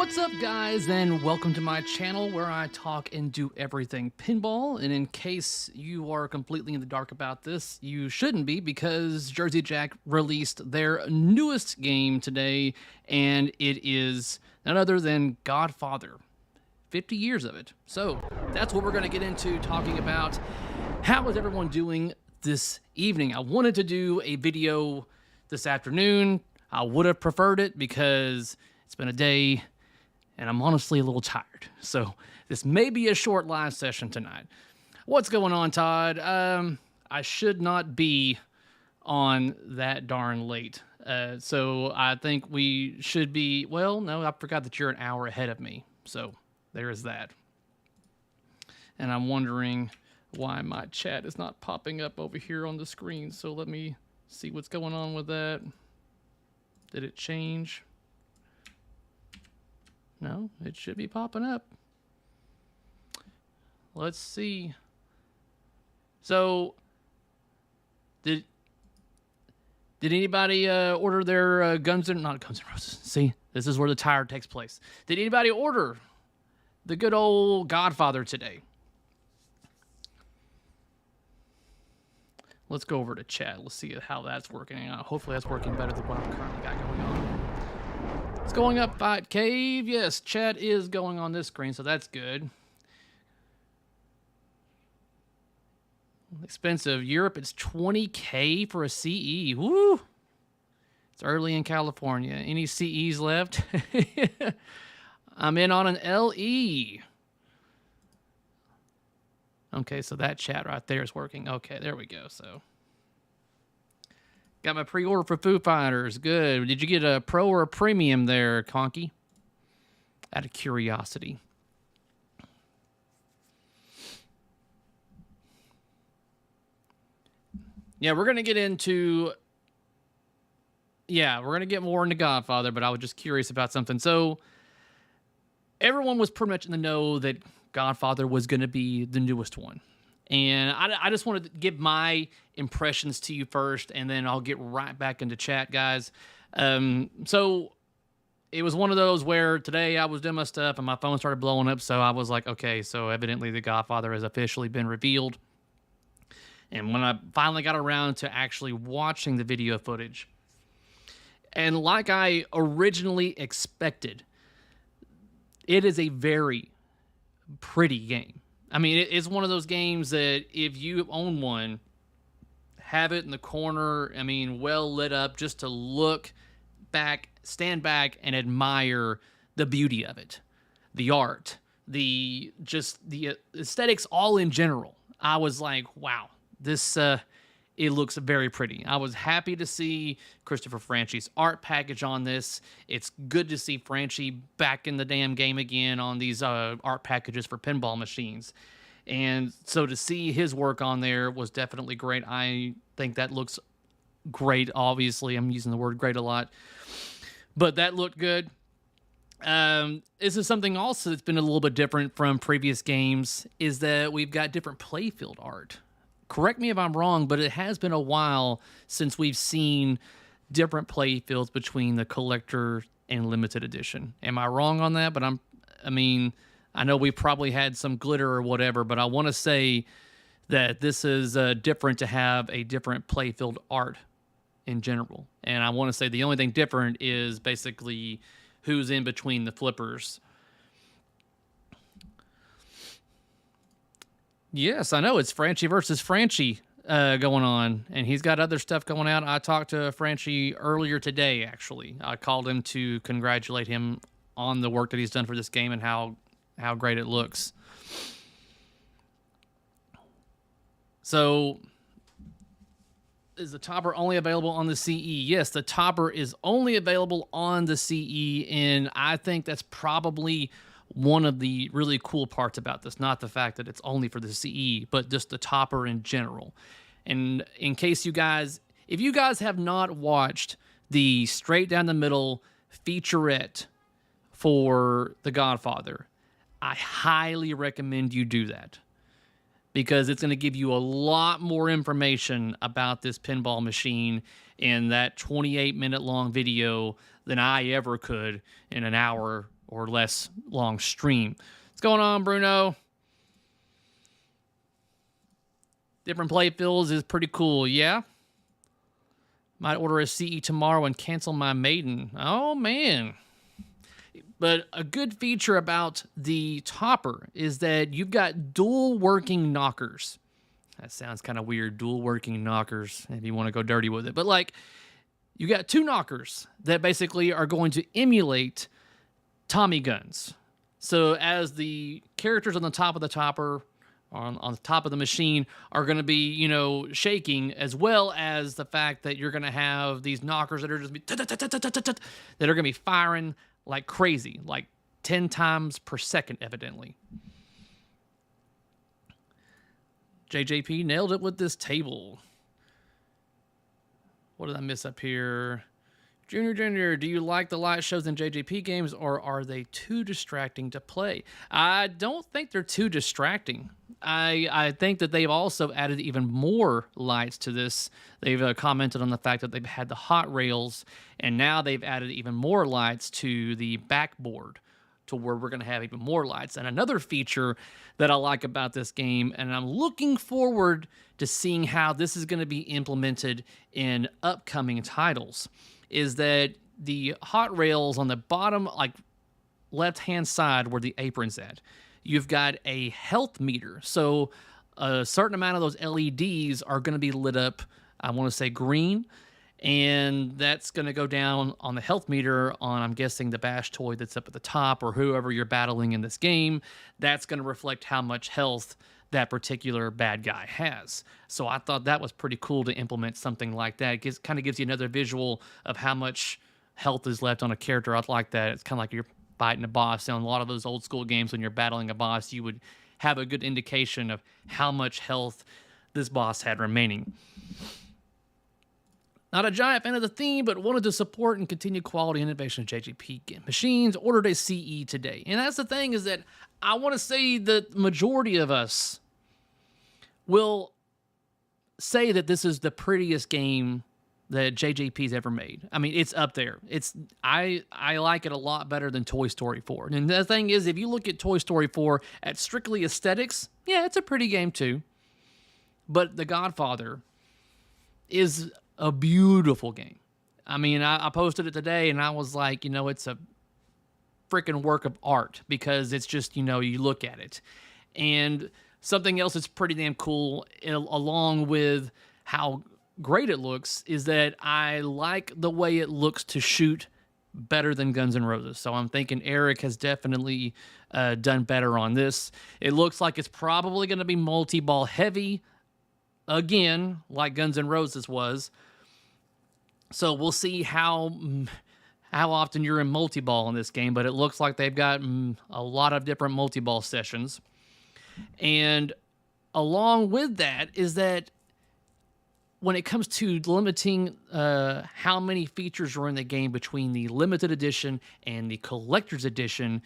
What's up, guys, and welcome to my channel where I talk and do everything pinball. And in case you are completely in the dark about this, you shouldn't be, because Jersey Jack released their newest game today, and it is none other than Godfather. 50 years of it. So that's what we're going to get into, talking about how is everyone doing this evening. I wanted to do a video this afternoon. I would have preferred it because it's been a day and I'm honestly a little tired. So this may be a short live session tonight. What's going on, Todd? I should not be on that darn late. So I think we should be, well, no, I forgot that you're an hour ahead of me. So there is that. And I'm wondering why my chat is not popping up over here on the screen. So let me see what's going on with that. Did it change? No, it should be popping up. Let's see. So, did anybody order their Guns N' Roses? See, this is where the tired takes place. Did anybody order the good old Godfather today? Let's go over to chat. Let's see how that's working. Hopefully that's working better than what I've currently got going on. It's going up, Fight Cave. Yes, chat is going on this screen, so that's good. Expensive. Europe, it's $20K for a CE. Woo! It's early in California. Any CEs left? I'm in on an LE. Okay, so that chat right there is working. Okay, there we go. So, got my pre-order for Foo Fighters. Good. Did you get a pro or a premium there, Conky? Out of curiosity. Yeah, we're going to get into... Yeah, we're going to get more into Godfather, but I was just curious about something. So, everyone was pretty much in the know that Godfather was going to be the newest one. And I just wanted to give my impressions to you first, and then I'll get right back into chat, guys. So it was one of those where today I was doing my stuff and my phone started blowing up, so I was like, okay, so evidently the Godfather has officially been revealed. And when I finally got around to actually watching the video footage, and like I originally expected, it is a very pretty game. I mean, it's one of those games that if you own one, have it in the corner, I mean, well lit up, just to look back, stand back and admire the beauty of it. The art, the aesthetics all in general. I was like, wow, this, it looks very pretty. I was happy to see Christopher Franchi's art package on this. It's good to see Franchi back in the damn game again on these art packages for pinball machines. And so to see his work on there was definitely great. I think that looks great. Obviously, I'm using the word great a lot. But that looked good. This is something also that's been a little bit different from previous games, is that we've got different playfield art. Correct me if I'm wrong, but it has been a while since we've seen different play fields between the collector and limited edition. Am I wrong on that? But I mean, I know we probably had some glitter or whatever, but I want to say that this is different to have a different play field art in general. And I want to say the only thing different is basically who's in between the flippers. Yes, I know. It's Franchi versus Franchi going on, and he's got other stuff going out. I talked to Franchi earlier today, actually. I called him to congratulate him on the work that he's done for this game and how great it looks. So, is the topper only available on the CE? Yes, the topper is only available on the CE, and I think that's probably one of the really cool parts about this, not the fact that it's only for the CE, but just the topper in general. And in case you guys, if you guys have not watched the straight down the middle featurette for The Godfather, I highly recommend you do that, because it's going to give you a lot more information about this pinball machine in that 28-minute long video than I ever could in an hour or less long stream. What's going on, Bruno? Different play fields is pretty cool, yeah? Might order a CE tomorrow and cancel my maiden. Oh, man. But a good feature about the topper is that you've got dual working knockers. That sounds kind of weird, dual working knockers, if you want to go dirty with it. But like, you got 2 knockers that basically are going to emulate Tommy guns. So as the characters on the top of the topper, on the top of the machine, are going to be, you know, shaking, as well as the fact that you're going to have these knockers that are just that are going to be firing like crazy, like 10 times per second, evidently. JJP nailed it with this table. What did I miss up here? Junior, do you like the light shows in JJP games, or are they too distracting to play? I don't think they're too distracting. I think that they've also added even more lights to this. They've commented on the fact that they've had the hot rails, and now they've added even more lights to the backboard, to where we're going to have even more lights. And another feature that I like about this game, and I'm looking forward to seeing how this is going to be implemented in upcoming titles, is that the hot rails on the bottom, like left-hand side where the apron's at, you've got a health meter. So a certain amount of those LEDs are going to be lit up, I want to say green, and that's going to go down on the health meter on, I'm guessing, the bash toy that's up at the top, or whoever you're battling in this game. That's going to reflect how much health that particular bad guy has. So I thought that was pretty cool to implement something like that. It kind of gives you another visual of how much health is left on a character. I like that. It's kind of like you're fighting a boss. And a lot of those old school games, when you're battling a boss, you would have a good indication of how much health this boss had remaining. Not a giant fan of the theme, but wanted to support and continue quality innovation of JGP machines. Ordered a CE today. And that's the thing, is that I want to say that the majority of us will say that this is the prettiest game that JJP's ever made. I mean, it's up there. I like it a lot better than Toy Story 4. And the thing is, if you look at Toy Story 4 at strictly aesthetics, yeah, it's a pretty game too. But The Godfather is a beautiful game. I mean, I posted it today and I was like, you know, it's a freaking work of art, because it's just, you know, you look at it. And something else that's pretty damn cool, along with how great it looks, is that I like the way it looks to shoot better than Guns N' Roses. So I'm thinking Eric has definitely done better on this. It looks like it's probably going to be multi-ball heavy again, like Guns N' Roses was. So we'll see how often you're in multi-ball in this game, but it looks like they've got a lot of different multi-ball sessions. And along with that is that when it comes to limiting how many features are in the game between the limited edition and the collector's edition,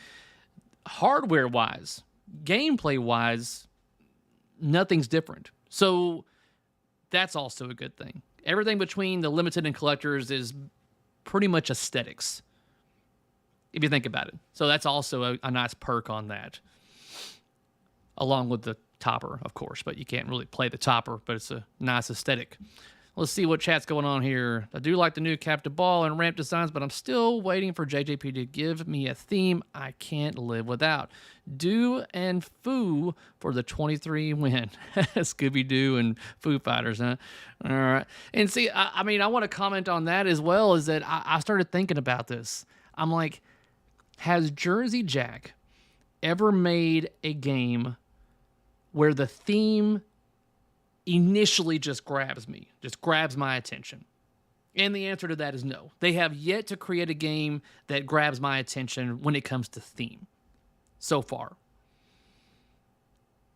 hardware-wise, gameplay-wise, nothing's different. So that's also a good thing. Everything between the limited and collectors is pretty much aesthetics, if you think about it. So that's also a nice perk on that, along with the topper, of course. But you can't really play the topper, but it's a nice aesthetic. Let's see what chat's going on here. I do like the new Captain Ball and ramp designs, but I'm still waiting for JJP to give me a theme I can't live without. Do and Foo for the 23 win. Scooby-Doo and Foo Fighters, huh? All right. And see, I mean, I want to comment on that as well, is that I started thinking about this. I'm like, has Jersey Jack ever made a game where the theme initially just grabs my attention? And the answer to that is no. They have yet to create a game that grabs my attention when it comes to theme so far.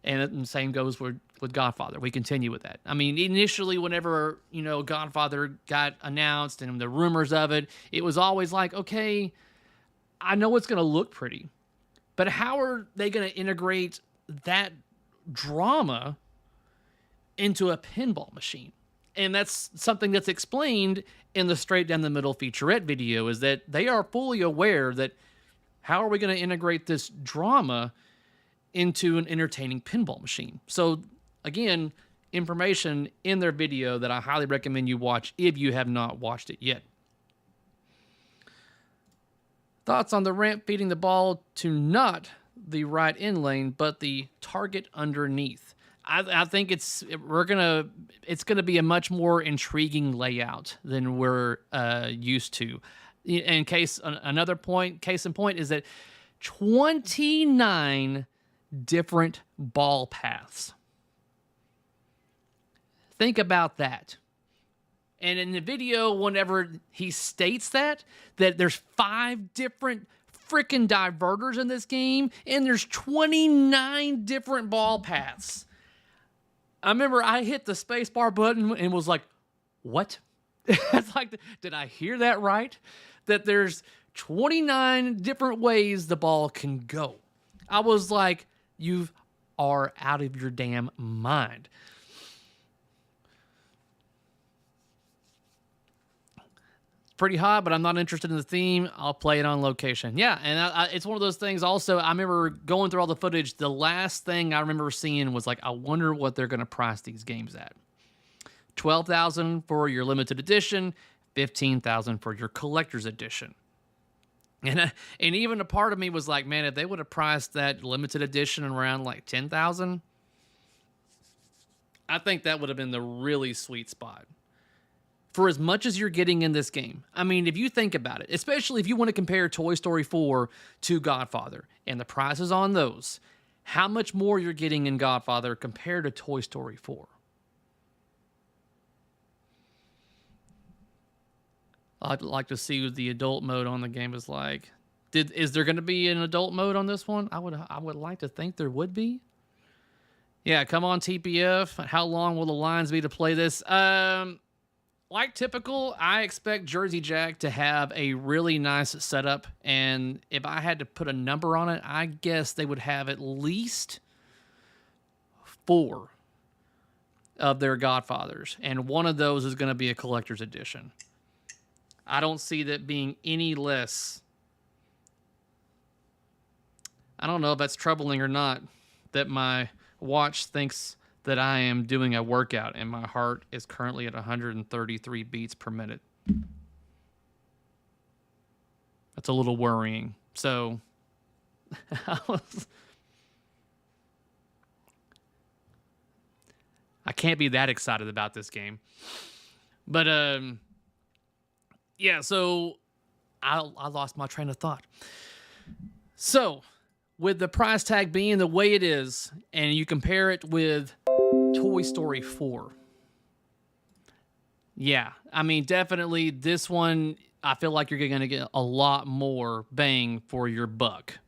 And the same goes with Godfather. We continue with that. I mean, initially, whenever, you know, Godfather got announced and the rumors of it, it was always like, okay, I know it's going to look pretty, but how are they going to integrate that drama into a pinball machine? And that's something that's explained in the straight down the middle featurette video, is that they are fully aware that, How are we going to integrate this drama into an entertaining pinball machine? So, again, information in their video that I highly recommend you watch if you have not watched it yet. Thoughts on the ramp feeding the ball to not the right in lane, but the target underneath. I think it's gonna be a much more intriguing layout than we're used to. In case in point is that 29 different ball paths. Think about that. And in the video, whenever he states that there's 5 different freaking diverters in this game, and there's 29 different ball paths. I remember I hit the spacebar button and was like, what? It's like, did I hear that right? That there's 29 different ways the ball can go. I was like, you are out of your damn mind. Pretty hot, but I'm not interested in the theme. I'll play it on location. Yeah, and it's one of those things also, I remember going through all the footage. The last thing I remember seeing was like, I wonder what they're going to price these games at. $12,000 for your limited edition, $15,000 for your collector's edition. And even a part of me was like, man, if they would have priced that limited edition around like $10,000, I think that would have been the really sweet spot. For as much as you're getting in this game. I mean, if you think about it, especially if you want to compare Toy Story 4 to Godfather and the prices on those, how much more you're getting in Godfather compared to Toy Story 4. I'd like to see what the adult mode on the game is like. Is there going to be an adult mode on this one? I would like to think there would be. Yeah, come on TPF. How long will the lines be to play this? Like typical, I expect Jersey Jack to have a really nice setup, and if I had to put a number on it, I guess they would have at least 4 of their Godfathers, and one of those is going to be a collector's edition. I don't see that being any less. I don't know if that's troubling or not, that my watch thinks that I am doing a workout and my heart is currently at 133 beats per minute. That's a little worrying. So I can't be that excited about this game. But yeah, so I lost my train of thought. So with the price tag being the way it is, and you compare it with Toy Story 4. Yeah, I mean, definitely this one, I feel like you're going to get a lot more bang for your buck.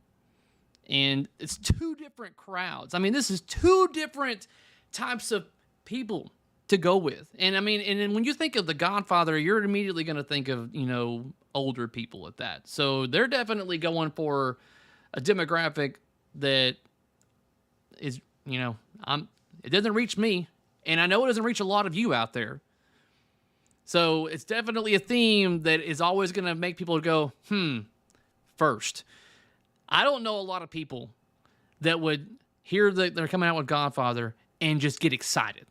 And it's 2 different crowds. I mean, this is 2 different types of people to go with. And I mean, and then when you think of The Godfather, you're immediately going to think of, older people at that. So they're definitely going for a demographic that is, it doesn't reach me, and I know it doesn't reach a lot of you out there. So it's definitely a theme that is always going to make people go, first. I don't know a lot of people that would hear that they're coming out with Godfather and just get excited.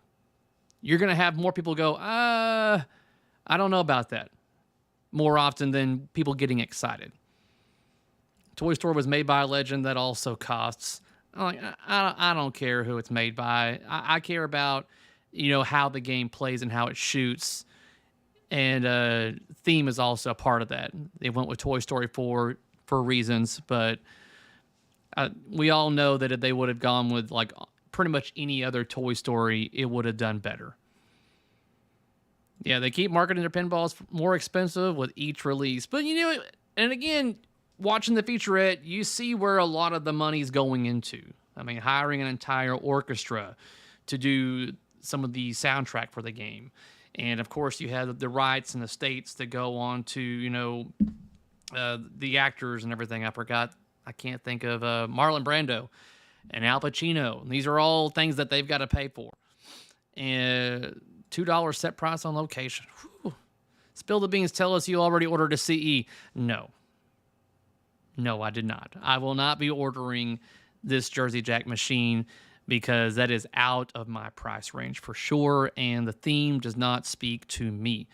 You're going to have more people go, I don't know about that, more often than people getting excited. Toy Story was made by a legend that also costs. I don't care who it's made by. I care about, how the game plays and how it shoots. And theme is also a part of that. They went with Toy Story 4 for reasons, but we all know that if they would have gone with like pretty much any other Toy Story, it would have done better. Yeah, they keep marketing their pinballs more expensive with each release. But, and again, watching the featurette, you see where a lot of the money's going into. I mean, hiring an entire orchestra to do some of the soundtrack for the game. And, of course, you have the rights and the states that go on to, the actors and everything. I can't think of Marlon Brando and Al Pacino. And these are all things that they've got to pay for. And $2 set price on location. Whew. Spill the beans, tell us you already ordered a CE. No. No, I did not. I will not be ordering this Jersey Jack machine because that is out of my price range for sure, and the theme does not speak to me.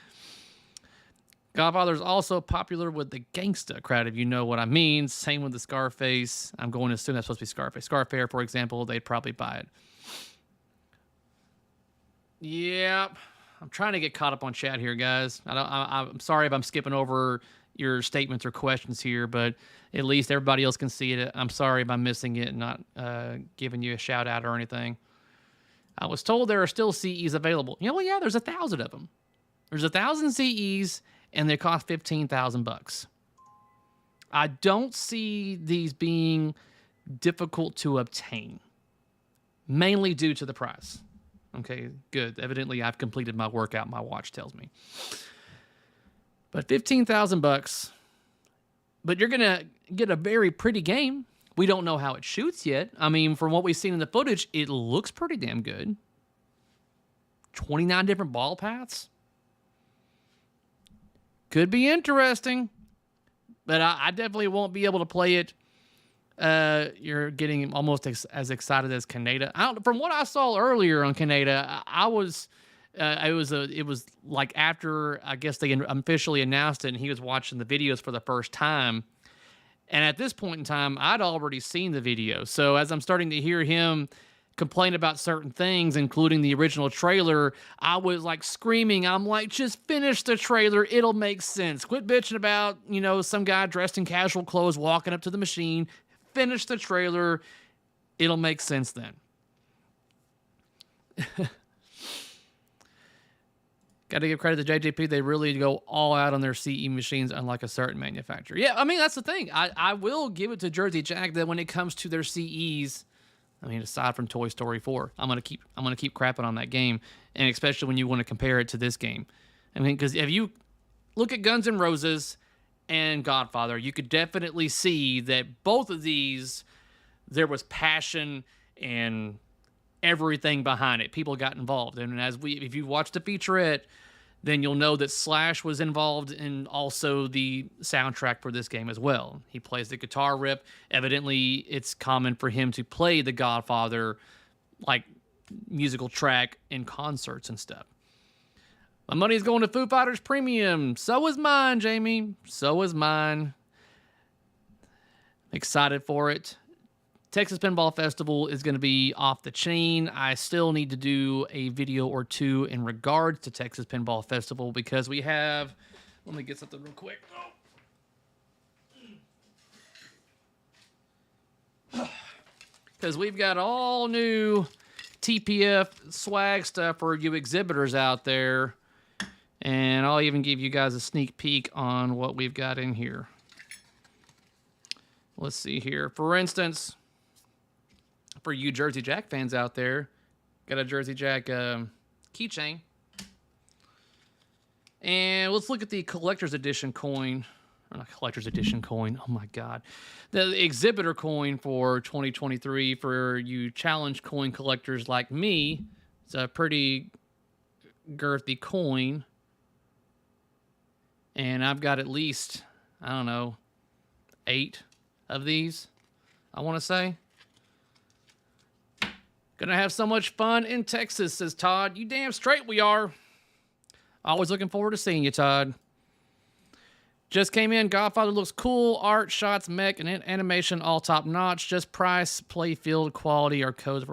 Godfather is also popular with the gangsta crowd, if you know what I mean. Same with the Scarface. I'm going to assume that's supposed to be Scarface. Scarface, for example, they'd probably buy it. Yep. I'm trying to get caught up on chat here, guys. I'm sorry if I'm skipping over your statements or questions here, but at least everybody else can see it. I'm sorry if I'm missing it and not giving you a shout out or anything. I was told there are still CEs available. You know, well, yeah, there's 1,000 of them. There's 1,000 CEs, and they cost $15,000. I don't see these being difficult to obtain, mainly due to the price. Okay, good. Evidently, I've completed my workout, my watch tells me. But $15,000, but you're going to get a very pretty game. We don't know how it shoots yet. I mean, from what we've seen in the footage, it looks pretty damn good. 29 different ball paths. Could be interesting, but I definitely won't be able to play it. You're getting almost as excited as Canada. From what I saw earlier on Canada, it was like after I guess they officially announced it, and he was watching the videos for the first time. And at this point in time, I'd already seen the video. So as I'm starting to hear him complain about certain things, including the original trailer, I was like screaming. I'm like, just finish the trailer. It'll make sense. Quit bitching about, some guy dressed in casual clothes walking up to the machine. Finish the trailer. It'll make sense then. Got to give credit to JJP. They really go all out on their CE machines, unlike a certain manufacturer. Yeah, I mean, that's the thing. I will give it to Jersey Jack that when it comes to their CEs, I mean, aside from Toy Story 4, I'm gonna keep crapping on that game, and especially when you want to compare it to this game. I mean, because if you look at Guns N' Roses and Godfather, you could definitely see that both of these, there was passion and everything behind it. People got involved, and if you watch the featurette, then you'll know that Slash was involved in also the soundtrack for this game as well. He plays the guitar riff. Evidently, it's common for him to play the Godfather like musical track in concerts and stuff. My money's going to Foo Fighters Premium. So is mine, Jamie. So is mine. Excited for it. Texas Pinball Festival is going to be off the chain. I still need to do a video or two in regards to Texas Pinball Festival because we have... Let me get something real quick. Because we've got all new TPF swag stuff for you exhibitors out there. And I'll even give you guys a sneak peek on what we've got in here. Let's see here. For instance... For you Jersey Jack fans out there, got a Jersey Jack keychain. And let's look at the collector's edition coin. Or not collector's edition coin. Oh my God. The exhibitor coin for 2023 for you challenge coin collectors like me. It's a pretty girthy coin. And I've got at least, 8 of these, I want to say. Gonna have so much fun in Texas, says Todd. You damn straight we are. Always looking forward to seeing you, Todd. Just came in. Godfather looks cool. Art, shots, mech, and animation all top notch. Just price, play field, quality, or codes.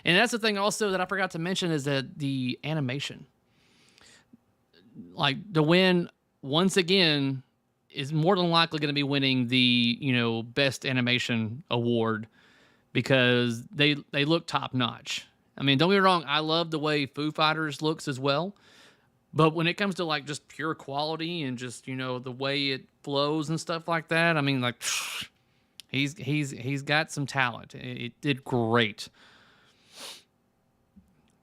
And that's the thing also that I forgot to mention is that the animation. Like the win, once again, is more than likely going to be winning the, best animation award. Because they look top notch. I mean, don't get me wrong, I love the way Foo Fighters looks as well. But when it comes to like just pure quality and just, the way it flows and stuff like that, I mean, like he's got some talent. It did great.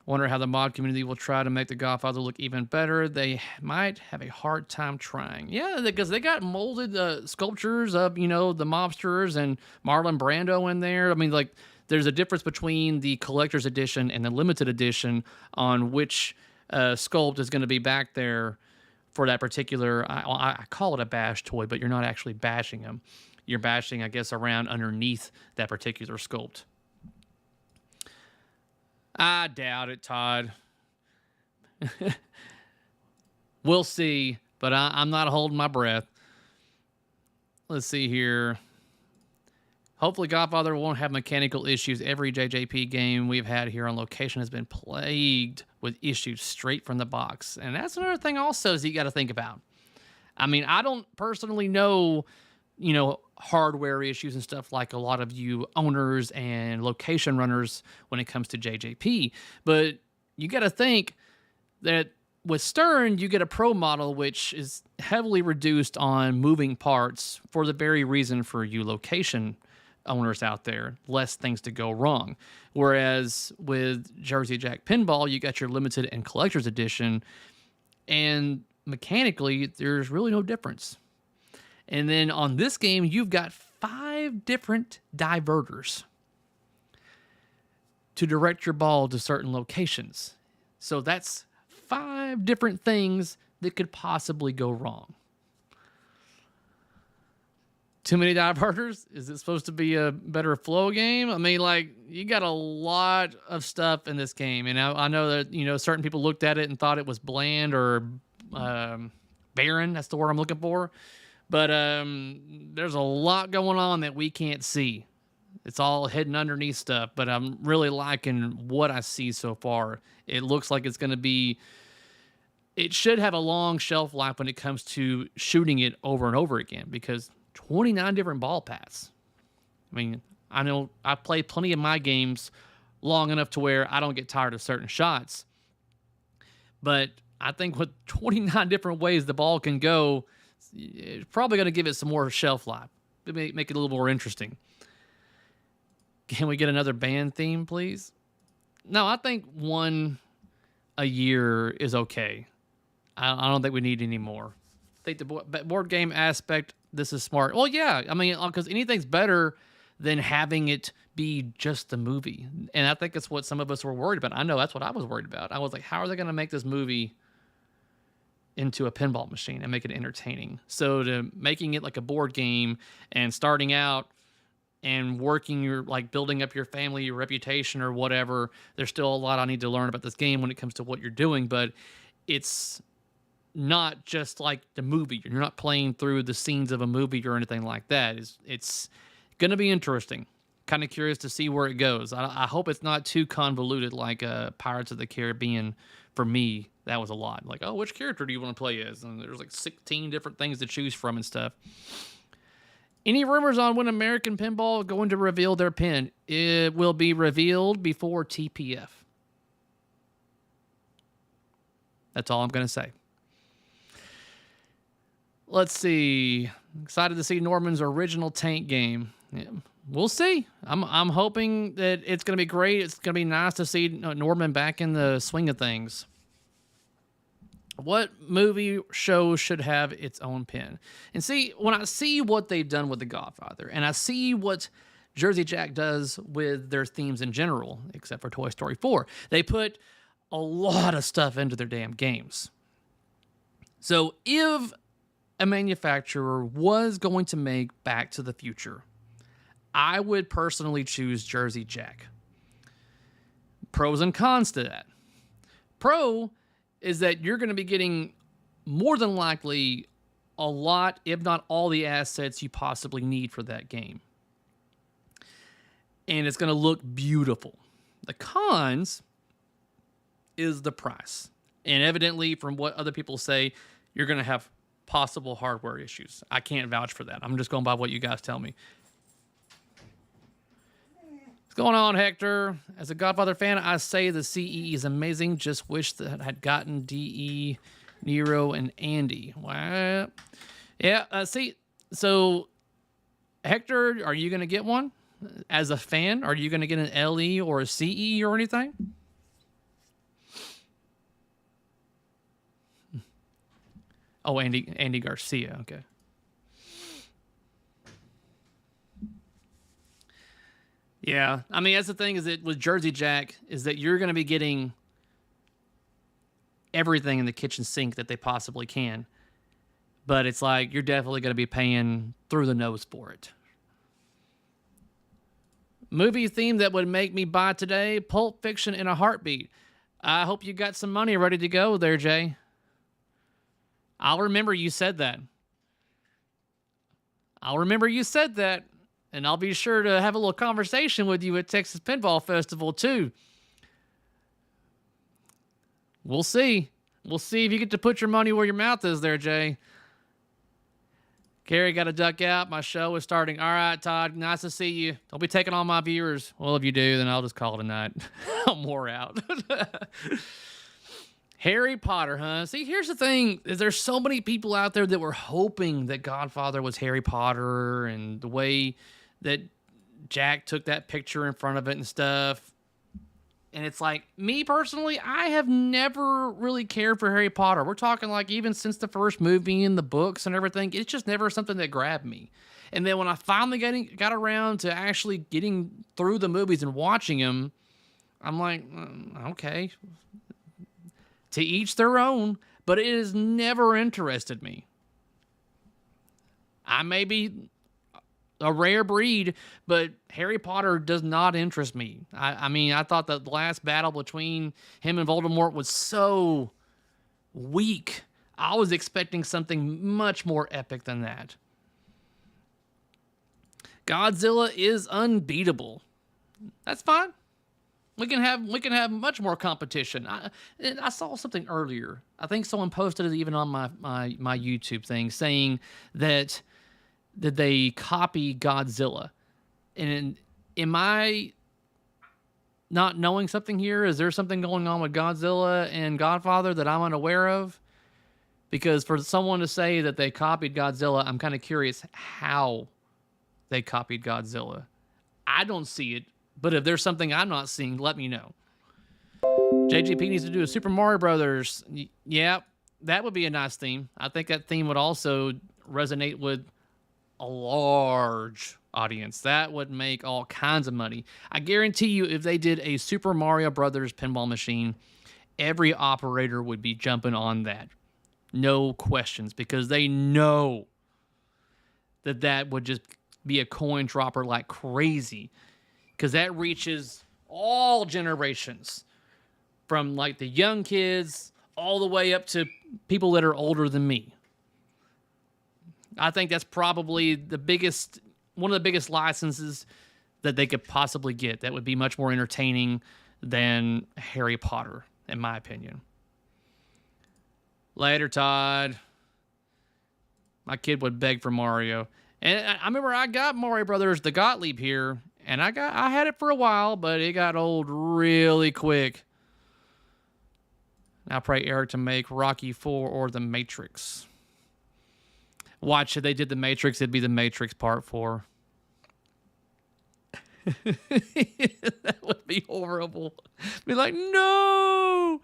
Wonder how the mod community will try to make the Godfather look even better. They might have a hard time trying. Yeah, because they got molded sculptures of, the mobsters and Marlon Brando in there. I mean, like, there's a difference between the collector's edition and the limited edition on which sculpt is going to be back there for that particular, I call it a bash toy, but you're not actually bashing them. You're bashing, I guess, around underneath that particular sculpt. I doubt it, Todd. We'll see, but I'm not holding my breath. Let's see here. Hopefully Godfather won't have mechanical issues. Every JJP game we've had here on location has been plagued with issues straight from the box. And that's another thing also is you got to think about. I mean, I don't personally know, hardware issues and stuff like a lot of you owners and location runners when it comes to JJP. But you got to think that with Stern, you get a Pro model, which is heavily reduced on moving parts for the very reason for you location owners out there, less things to go wrong. Whereas with Jersey Jack Pinball, you got your limited and collector's edition, and mechanically, there's really no difference. And then on this game, you've got 5 different diverters to direct your ball to certain locations. So that's 5 different things that could possibly go wrong. Too many diverters? Is it supposed to be a better flow game? I mean, you got a lot of stuff in this game. And I know that, certain people looked at it and thought it was bland or barren. That's the word I'm looking for. But there's a lot going on that we can't see. It's all hidden underneath stuff. But I'm really liking what I see so far. It looks like it's going to be... It should have a long shelf life when it comes to shooting it over and over again, because 29 different ball paths. I mean, I know I play plenty of my games long enough to where I don't get tired of certain shots. But I think with 29 different ways the ball can go, it's probably going to give it some more shelf life. Make it a little more interesting. Can we get another band theme, please? No, I think one a year is okay. I don't think we need any more. I think the board game aspect, this is smart. Well, yeah, I mean, because anything's better than having it be just the movie. And I think it's what some of us were worried about. I know that's what I was worried about. I was like, how are they going to make this movie into a pinball machine and make it entertaining? So to making it like a board game and starting out and working your, building up your family, your reputation or whatever, there's still a lot I need to learn about this game when it comes to what you're doing, but it's not just like the movie. You're not playing through the scenes of a movie or anything like that. It's going to be interesting. Kind of curious to see where it goes. I hope it's not too convoluted like Pirates of the Caribbean. For me, that was a lot. Which character do you want to play as? And there's 16 different things to choose from and stuff. Any rumors on when American Pinball going to reveal their pin? It will be revealed before TPF. That's all I'm going to say. Let's see. Excited to see Norman's original tank game. Yeah, we'll see. I'm hoping that it's going to be great. It's going to be nice to see Norman back in the swing of things. What movie show should have its own pin? And see, when I see what they've done with The Godfather, and I see what Jersey Jack does with their themes in general, except for Toy Story 4, they put a lot of stuff into their damn games. So if a manufacturer was going to make Back to the Future, I would personally choose Jersey Jack. Pros and cons to that. Pro is that you're going to be getting more than likely a lot, if not all the assets you possibly need for that game. And it's going to look beautiful. The cons is the price. And evidently, from what other people say, you're going to have possible hardware issues. I can't vouch for that. I'm just going by what you guys tell me. What's going on, Hector? As a Godfather fan, I say the CE is amazing. Just wish that I had gotten DE, Nero, and Andy. What? Yeah, see, so Hector, are you going to get one? As a fan, are you going to get an LE or a CE or anything? Oh, Andy Garcia. Okay. Yeah, I mean, that's the thing is that with Jersey Jack is that you're going to be getting everything in the kitchen sink that they possibly can. But it's like, you're definitely going to be paying through the nose for it. Movie theme that would make me buy today, Pulp Fiction in a heartbeat. I hope you got some money ready to go there, Jay. I'll remember you said that. And I'll be sure to have a little conversation with you at Texas Pinball Festival, too. We'll see. We'll see if you get to put your money where your mouth is there, Jay. Carrie, got to duck out. My show is starting. All right, Todd, nice to see you. Don't be taking all my viewers. Well, if you do, then I'll just call it a night. I'm wore out. Harry Potter, huh? See, here's the thing. Is there's so many people out there that were hoping that Godfather was Harry Potter, and the way that Jack took that picture in front of it and stuff. And it's like, me personally, I have never really cared for Harry Potter. We're talking like even since the first movie and the books and everything, it's just never something that grabbed me. And then when I finally got around to actually getting through the movies and watching them, I'm like, okay, to each their own, but it has never interested me. I may be a rare breed, but Harry Potter does not interest me. I mean, I thought that the last battle between him and Voldemort was so weak. I was expecting something much more epic than that. Godzilla is unbeatable. That's fine. We can have much more competition. I saw something earlier. I think someone posted it even on my YouTube thing, saying that they copy Godzilla. And am I not knowing something here? Is there something going on with Godzilla and Godfather that I'm unaware of? Because for someone to say that they copied Godzilla, I'm kind of curious how they copied Godzilla. I don't see it, but if there's something I'm not seeing, let me know. JGP needs to do a Super Mario Brothers. Yeah, that would be a nice theme. I think that theme would also resonate with a large audience. That would make all kinds of money. I guarantee you, if they did a Super Mario Brothers pinball machine, every operator would be jumping on that. No questions, because they know that would just be a coin dropper like crazy, because that reaches all generations, from like the young kids all the way up to people that are older than me. I think that's probably one of the biggest licenses that they could possibly get. That would be much more entertaining than Harry Potter, in my opinion. Later, Todd. My kid would beg for Mario. And I remember I got Mario Brothers, the Gottlieb here, and I had it for a while, but it got old really quick. I pray Eric to make Rocky 4 or The Matrix. Watch, if they did The Matrix, it'd be The Matrix Part 4. That would be horrible. Be like, no!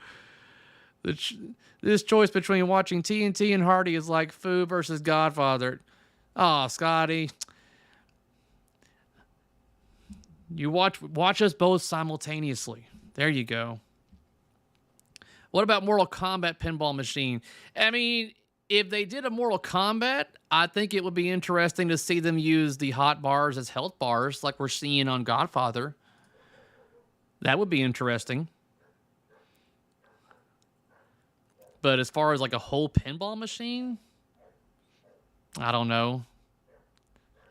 This choice between watching TNT and Hardy is like Fu versus Godfather. Oh, Scotty. You watch us both simultaneously. There you go. What about Mortal Kombat pinball machine? I mean, if they did a Mortal Kombat, I think it would be interesting to see them use the hot bars as health bars like we're seeing on Godfather. That would be interesting. But as far as like a whole pinball machine, I don't know.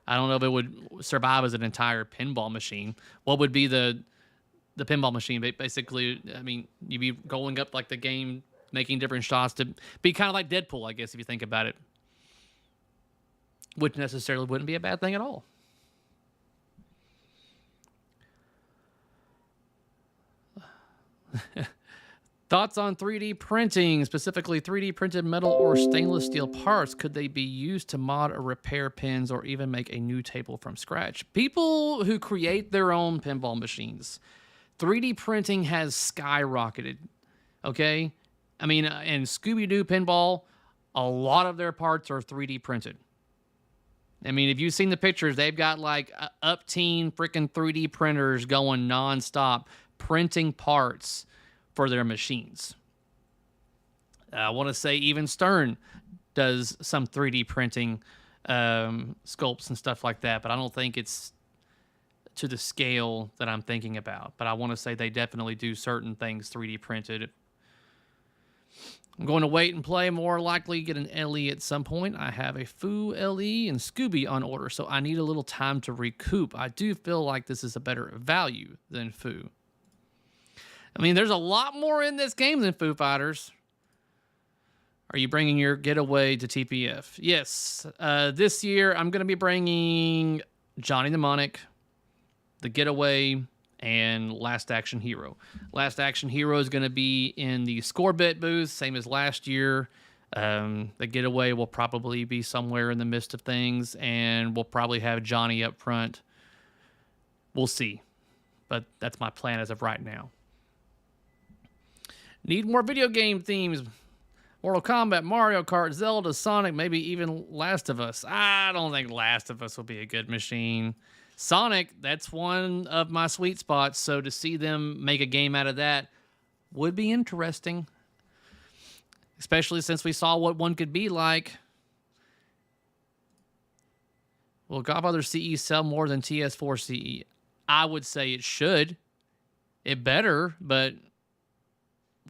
I don't know if it would survive as an entire pinball machine. What would be the pinball machine? Basically, I mean, you'd be going up like the game, making different shots to be kind of like Deadpool, I guess, if you think about it. Which necessarily wouldn't be a bad thing at all. Thoughts on 3D printing, specifically 3D printed metal or stainless steel parts? Could they be used to mod or repair pins or even make a new table from scratch? People who create their own pinball machines, 3D printing has skyrocketed, okay? I mean, in Scooby-Doo pinball, a lot of their parts are 3D printed. I mean, if you've seen the pictures, they've got like up-teen freaking 3D printers going nonstop, printing parts for their machines. I want to say even Stern does some 3D printing sculpts and stuff like that, but I don't think it's to the scale that I'm thinking about. But I want to say they definitely do certain things 3D printed. I'm going to wait and play, more likely get an LE at some point. I have a Foo LE and Scooby on order, so I need a little time to recoup. I do feel like this is a better value than Foo. I mean, there's a lot more in this game than Foo Fighters. Are you bringing your getaway to TPF? Yes. This year, I'm going to be bringing Johnny Mnemonic, the getaway, and Last Action Hero. Last Action Hero is going to be in the score bet booth, same as last year. The getaway will probably be somewhere in the midst of things, and we'll probably have Johnny up front. We'll see. But that's my plan as of right now. Need more video game themes. Mortal Kombat, Mario Kart, Zelda, Sonic, maybe even Last of Us. I don't think Last of Us will be a good machine. Sonic, that's one of my sweet spots, so to see them make a game out of that would be interesting. Especially since we saw what one could be like. Will Godfather CE sell more than TS4 CE? I would say it should. It better, but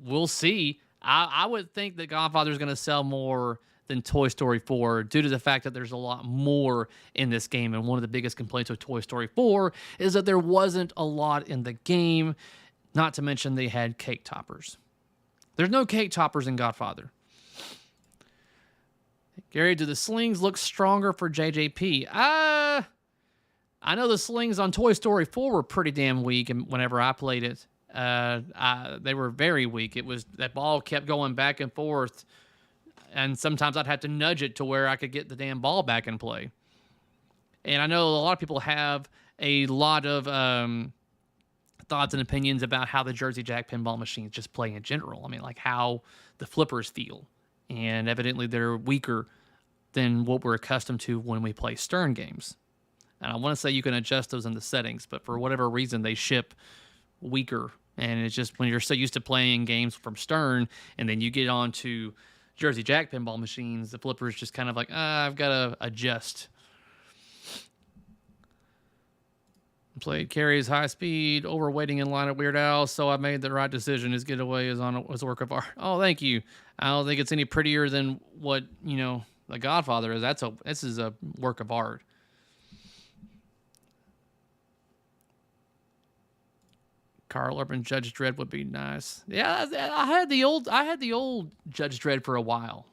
we'll see. I would think that Godfather is going to sell more than Toy Story 4 due to the fact that there's a lot more in this game. And one of the biggest complaints with Toy Story 4 is that there wasn't a lot in the game, not to mention they had cake toppers. There's no cake toppers in Godfather. Gary, do the slings look stronger for JJP? I know the slings on Toy Story 4 were pretty damn weak whenever I played it. They were very weak. It was that ball kept going back and forth, and sometimes I'd have to nudge it to where I could get the damn ball back in play. And I know a lot of people have a lot of thoughts and opinions about how the Jersey Jack pinball machines just play in general. I mean, like how the flippers feel, and evidently they're weaker than what we're accustomed to when we play Stern games. And I want to say you can adjust those in the settings, but for whatever reason they ship weaker. And it's just when you're so used to playing games from Stern and then you get on to Jersey Jack pinball machines, the flipper is just kind of like, I've got to adjust. Played Carrie's high speed, overweighting in line of Weird Al, so I made the right decision. His getaway is on a work of art. Oh, thank you. I don't think it's any prettier than what, The Godfather is. This is a work of art. Carl Urban Judge Dredd would be nice. Yeah, I had the old Judge Dredd for a while,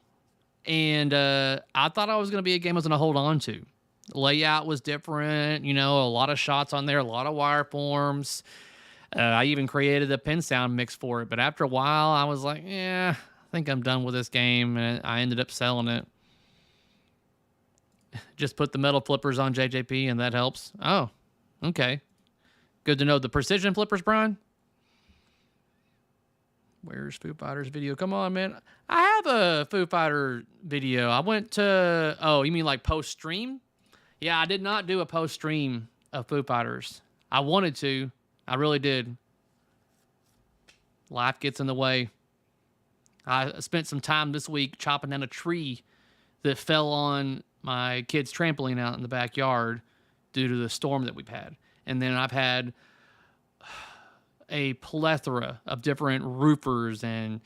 and I thought I was going to be a game I was going to hold on to. The layout was different, a lot of shots on there, a lot of wireforms. I even created a pin sound mix for it, but after a while, I was like, I think I'm done with this game, and I ended up selling it. Just put the metal flippers on JJP, and that helps. Oh, okay. Good to know. The precision flippers, Brian? Where's Foo Fighters video? Come on, man. I have a Foo Fighter video. I went to... Oh, you mean like post-stream? Yeah, I did not do a post-stream of Foo Fighters. I wanted to. I really did. Life gets in the way. I spent some time this week chopping down a tree that fell on my kid's trampoline out in the backyard due to the storm that we've had. And then I've had a plethora of different roofers and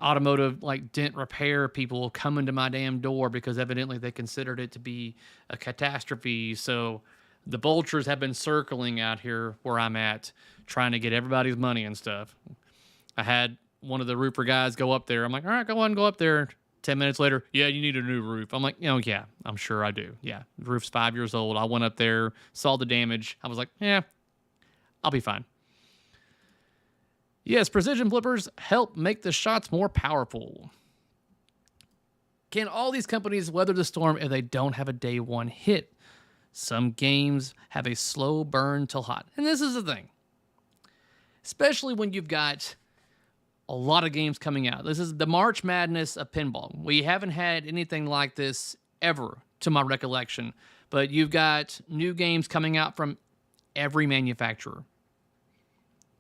automotive dent repair people coming to my damn door because evidently they considered it to be a catastrophe. So the vultures have been circling out here where I'm at, trying to get everybody's money and stuff. I had one of the roofer guys go up there. I'm like, all right, go on, go up there. 10 minutes later, yeah, you need a new roof. I'm like, yeah, I'm sure I do. Yeah, the roof's 5 years old. I went up there, saw the damage. I was like, yeah, I'll be fine. Yes, precision flippers help make the shots more powerful. Can all these companies weather the storm if they don't have a day one hit? Some games have a slow burn till hot. And this is the thing. Especially when you've got a lot of games coming out. This is the March Madness of pinball. We haven't had anything like this ever, to my recollection. But you've got new games coming out from every manufacturer.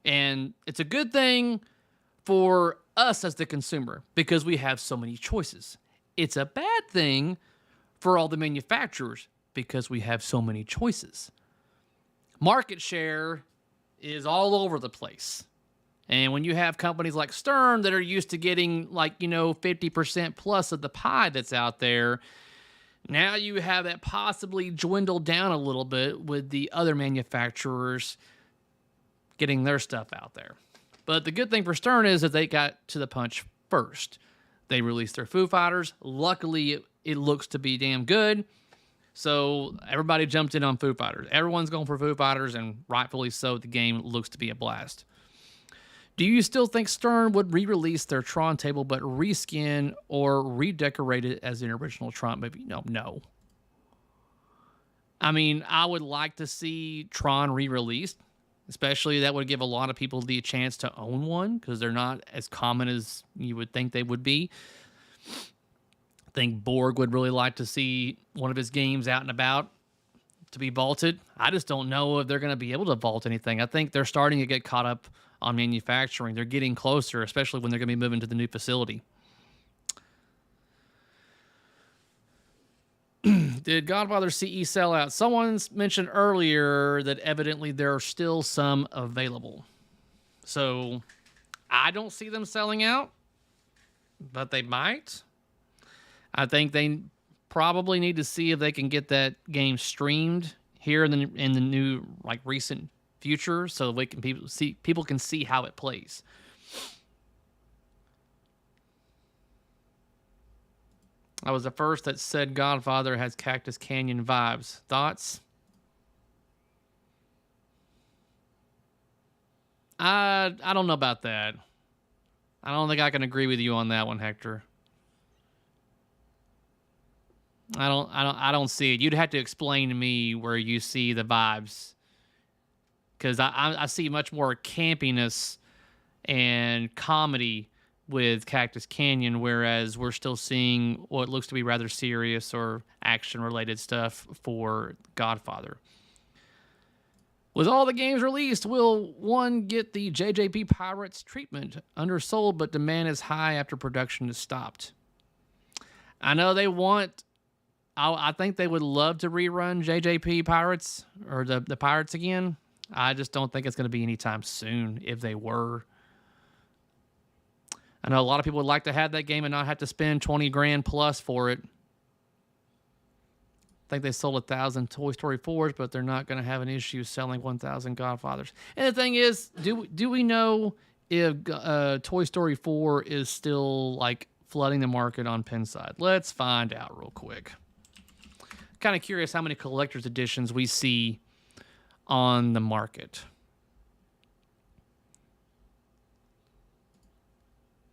And it's a good thing for us as the consumer because we have so many choices. It's a bad thing for all the manufacturers because we have so many choices. Market share is all over the place. And when you have companies like Stern that are used to getting 50% plus of the pie that's out there, now you have that possibly dwindled down a little bit with the other manufacturers getting their stuff out there. But the good thing for Stern is that they got to the punch first. They released their Foo Fighters. Luckily, it looks to be damn good. So everybody jumped in on Foo Fighters. Everyone's going for Foo Fighters, and rightfully so. The game looks to be a blast. Do you still think Stern would re-release their Tron table but reskin or redecorate it as an original Tron movie? No. I mean, I would like to see Tron re-released. Especially that would give a lot of people the chance to own one because they're not as common as you would think they would be. I think Borg would really like to see one of his games out and about to be vaulted. I just don't know if they're going to be able to vault anything. I think they're starting to get caught up on manufacturing. They're getting closer, especially when they're going to be moving to the new facility. Did Godfather CE sell out? Someone's mentioned earlier that evidently there are still some available. So I don't see them selling out, but they might. I think they probably need to see if they can get that game streamed here in the new recent future, so people can see how it plays. I was the first that said Godfather has Cactus Canyon vibes. Thoughts? I don't know about that. I don't think I can agree with you on that one, Hector. I don't see it. You'd have to explain to me where you see the vibes, because I see much more campiness and comedy with Cactus Canyon, whereas we're still seeing what looks to be rather serious or action-related stuff for Godfather. With all the games released, will one get the JJP Pirates treatment? Undersold, but demand is high after production is stopped. I know they want... I think they would love to rerun JJP Pirates, or the Pirates again. I just don't think it's going to be anytime soon, if they were. I know a lot of people would like to have that game and not have to spend 20 grand plus for it. I think they sold 1,000 Toy Story 4s, but they're not going to have an issue selling 1,000 Godfathers. And the thing is, do we know if Toy Story 4 is still flooding the market on Pinside? Let's find out real quick. Kind of curious how many collector's editions we see on the market.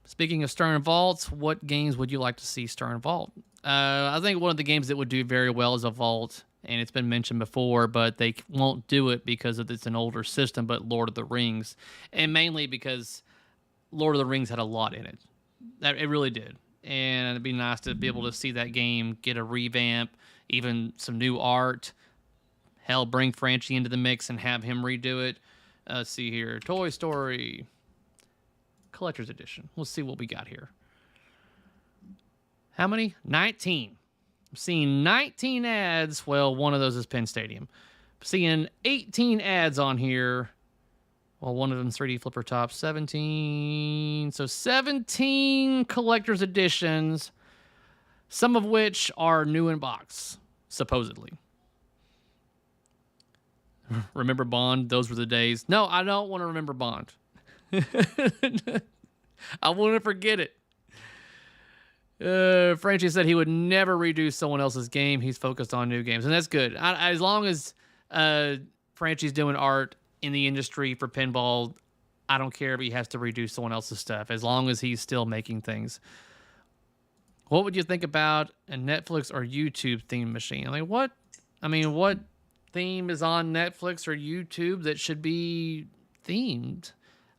Speaking of Stern Vaults, what games would you like to see Stern Vault? I think one of the games that would do very well is a Vault, and it's been mentioned before, but they won't do it because it's an older system, but Lord of the Rings. And mainly because Lord of the Rings had a lot in it. It really did. And it'd be nice to be able to see that game get a revamp, even some new art. Hell, bring Franchi into the mix and have him redo it. Let's see here. Toy Story Collector's Edition. We'll see what we got here. How many? 19. I'm seeing 19 ads. Well, one of those is Penn Stadium. I'm seeing 18 ads on here. Well, one of them 3D flipper top. 17. So 17 collector's editions, some of which are new in box, supposedly. Remember Bond? Those were the days. No, I don't want to remember Bond. I want to forget it. Franchi said he would never redo someone else's game. He's focused on new games, and that's good. As long as Franchi's doing art in the industry for pinball, I don't care if he has to redo someone else's stuff, as long as he's still making things. What would you think about a Netflix or YouTube theme machine? What theme is on Netflix or YouTube that should be themed?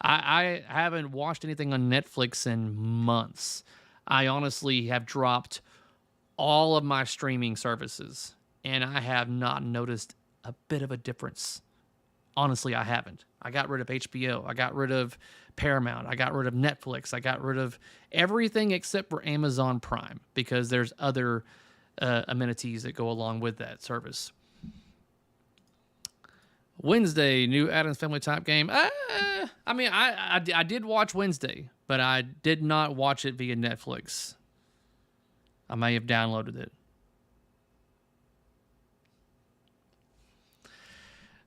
I haven't watched anything on Netflix in months. I honestly have dropped all of my streaming services, and I have not noticed a bit of a difference honestly, I haven't. I got rid of HBO. I got rid of Paramount. I got rid of Netflix. I got rid of everything except for Amazon Prime because there's other amenities that go along with that service. Wednesday, new Addams Family type game. I mean, I did watch Wednesday, but I did not watch it via Netflix. I may have downloaded it.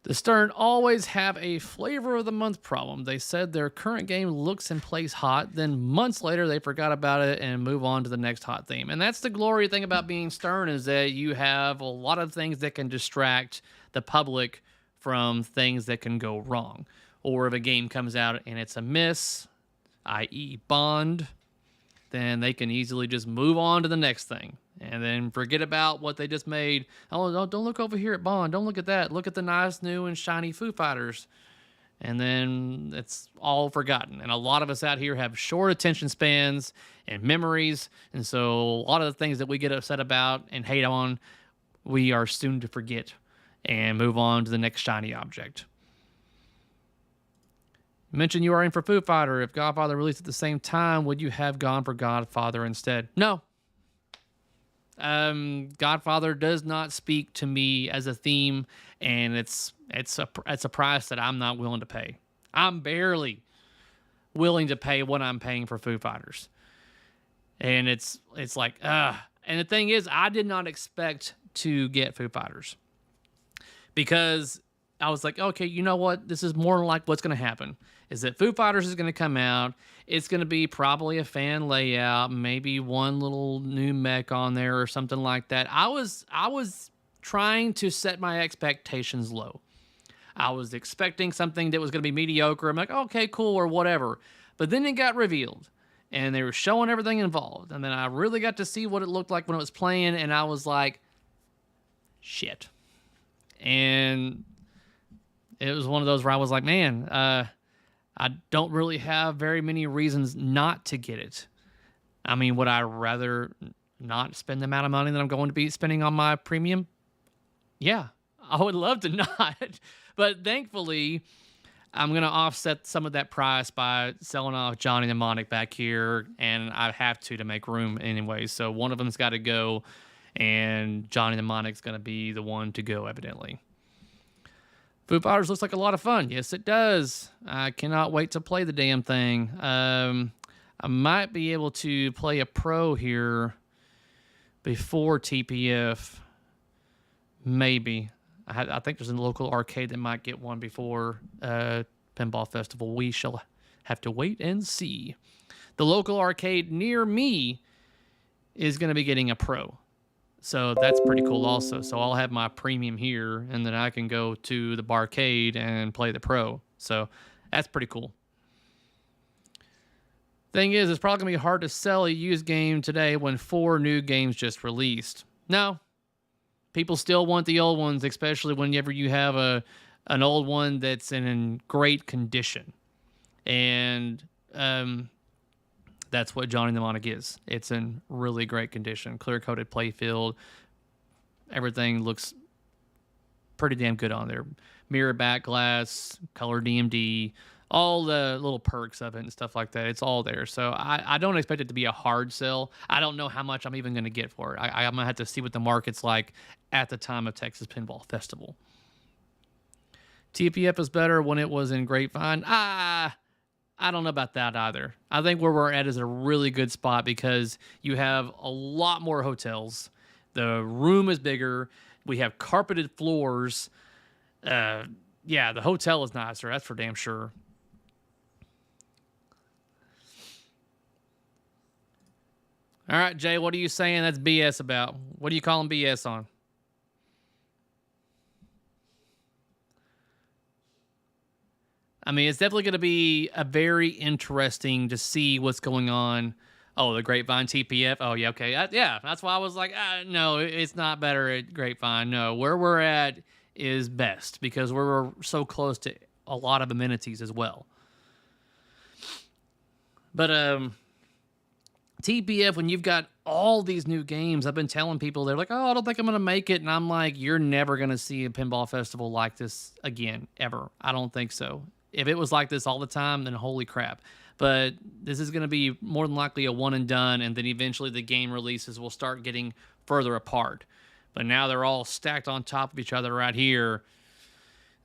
The Stern always have a flavor of the month problem. They said their current game looks and plays hot, then months later they forgot about it and move on to the next hot theme. And that's the glory thing about being Stern, is that you have a lot of things that can distract the public from things that can go wrong. Or if a game comes out and it's a miss, i.e. Bond, then they can easily just move on to the next thing and then forget about what they just made. Oh, no, don't look over here at Bond. Don't look at that. Look at the nice, new, and shiny Foo Fighters. And then it's all forgotten. And a lot of us out here have short attention spans and memories. And so a lot of the things that we get upset about and hate on, we are soon to forget and move on to the next shiny object. Mention you are in for Foo Fighter. If Godfather released at the same time, would you have gone for Godfather instead? No. Godfather does not speak to me as a theme, and it's a price that I'm not willing to pay. I'm barely willing to pay what I'm paying for Foo Fighters. And it's like, and the thing is, I did not expect to get Foo Fighters because I was like, okay, you know what? This is more like what's going to happen is that Foo Fighters is going to come out. It's going to be probably a fan layout, maybe one little new mech on there or something like that. I was trying to set my expectations low. I was expecting something that was going to be mediocre. I'm like, okay, cool, or whatever. But then it got revealed, and they were showing everything involved. And then I really got to see what it looked like when it was playing, and I was like, shit. And it was one of those where I was like, man, I don't really have very many reasons not to get it. I mean, would I rather not spend the amount of money that I'm going to be spending on my premium? Yeah, I would love to not. But thankfully, I'm going to offset some of that price by selling off Johnny Mnemonic back here, and I have to make room anyway. So one of them's got to go, and Johnny Mnemonic's going to be the one to go, evidently. Foo Fighters looks like a lot of fun. Yes, it does. I cannot wait to play the damn thing. I might be able to play a pro here before TPF. Maybe. I think there's a local arcade that might get one before Pinball Festival. We shall have to wait and see. The local arcade near me is going to be getting a pro. So that's pretty cool also. So I'll have my premium here, and then I can go to the barcade and play the pro. So that's pretty cool. Thing is, it's probably going to be hard to sell a used game today when 4 new games just released. No. People still want the old ones, especially whenever you have an old one that's in great condition. And that's what Johnny Mnemonic is. It's in really great condition. Clear-coated playfield. Everything looks pretty damn good on there. Mirror back glass, color DMD, all the little perks of it and stuff like that. It's all there. So I don't expect it to be a hard sell. I don't know how much I'm even going to get for it. I'm going to have to see what the market's like at the time of Texas Pinball Festival. TPF is better when it was in Grapevine. I don't know about that either. I think where we're at is a really good spot because you have a lot more hotels. The room is bigger. We have carpeted floors. Yeah, the hotel is nicer. That's for damn sure. All right, Jay, what are you saying that's BS about? What are you calling BS on? I mean, it's definitely going to be a very interesting to see what's going on. Oh, the Grapevine TPF. Oh, yeah, okay. Yeah, that's why I was like, no, it's not better at Grapevine. No, where we're at is best because we're so close to a lot of amenities as well. But TPF, when you've got all these new games, I've been telling people, they're like, oh, I don't think I'm going to make it. And I'm like, you're never going to see a pinball festival like this again, ever. I don't think so. If it was like this all the time, then holy crap. But this is going to be more than likely a one and done. And then eventually the game releases will start getting further apart. But now they're all stacked on top of each other right here.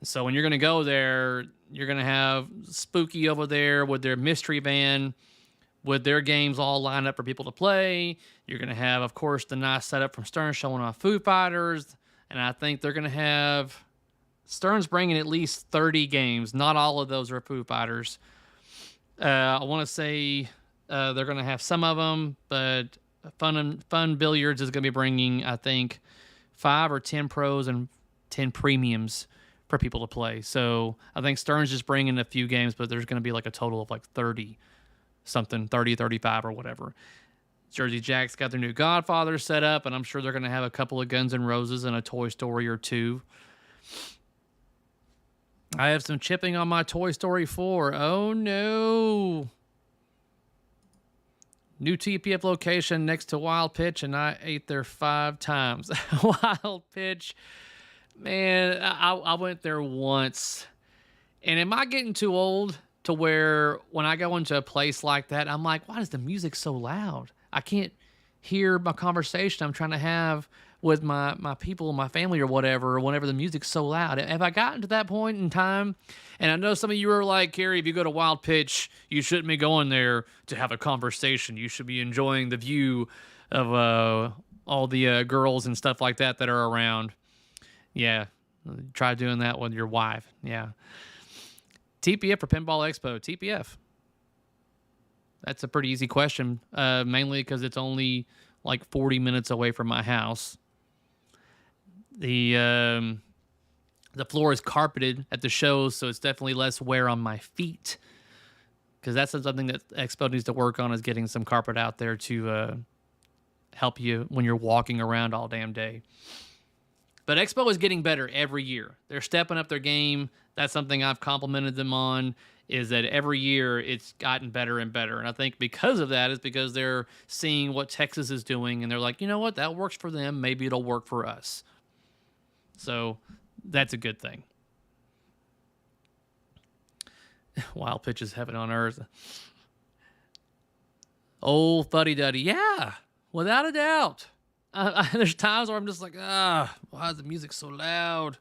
So when you're going to go there, you're going to have Spooky over there with their mystery van, with their games all lined up for people to play. You're going to have, of course, the nice setup from Stern showing off Foo Fighters. And I think they're going to have... Stern's bringing at least 30 games. Not all of those are Foo Fighters. I want to say they're going to have some of them, but Fun Billiards is going to be bringing, I think, 5 or 10 pros and 10 premiums for people to play. So I think Stern's just bringing a few games, but there's going to be like a total of like 30 something, 30, 35 or whatever. Jersey Jack's got their new Godfather set up, and I'm sure they're going to have a couple of Guns N' Roses and a Toy Story or two. I have some chipping on my Toy Story 4. Oh, no. New TPF location next to Wild Pitch, and I ate there 5 times. Wild Pitch. Man, I went there once. And am I getting too old to where when I go into a place like that, I'm like, why is the music so loud? I can't hear my conversation I'm trying to have with my people, my family or whatever, whenever the music's so loud. Have I gotten to that point in time? And I know some of you are like, Carrie, if you go to Wild Pitch, you shouldn't be going there to have a conversation. You should be enjoying the view of all the girls and stuff like that are around. Yeah, try doing that with your wife. Yeah. TPF for Pinball Expo. TPF. That's a pretty easy question, mainly because it's only like 40 minutes away from my house. The floor is carpeted at the show, so it's definitely less wear on my feet. Because that's something that Expo needs to work on, is getting some carpet out there to help you when you're walking around all damn day. But Expo is getting better every year. They're stepping up their game. That's something I've complimented them on, is that every year it's gotten better and better. And I think because of that is because they're seeing what Texas is doing, and they're like, you know what, that works for them. Maybe it'll work for us. So that's a good thing. Wild Pitch is heaven on earth. Old Fuddy Duddy. Yeah, without a doubt. There's times where I'm just like, why is the music so loud?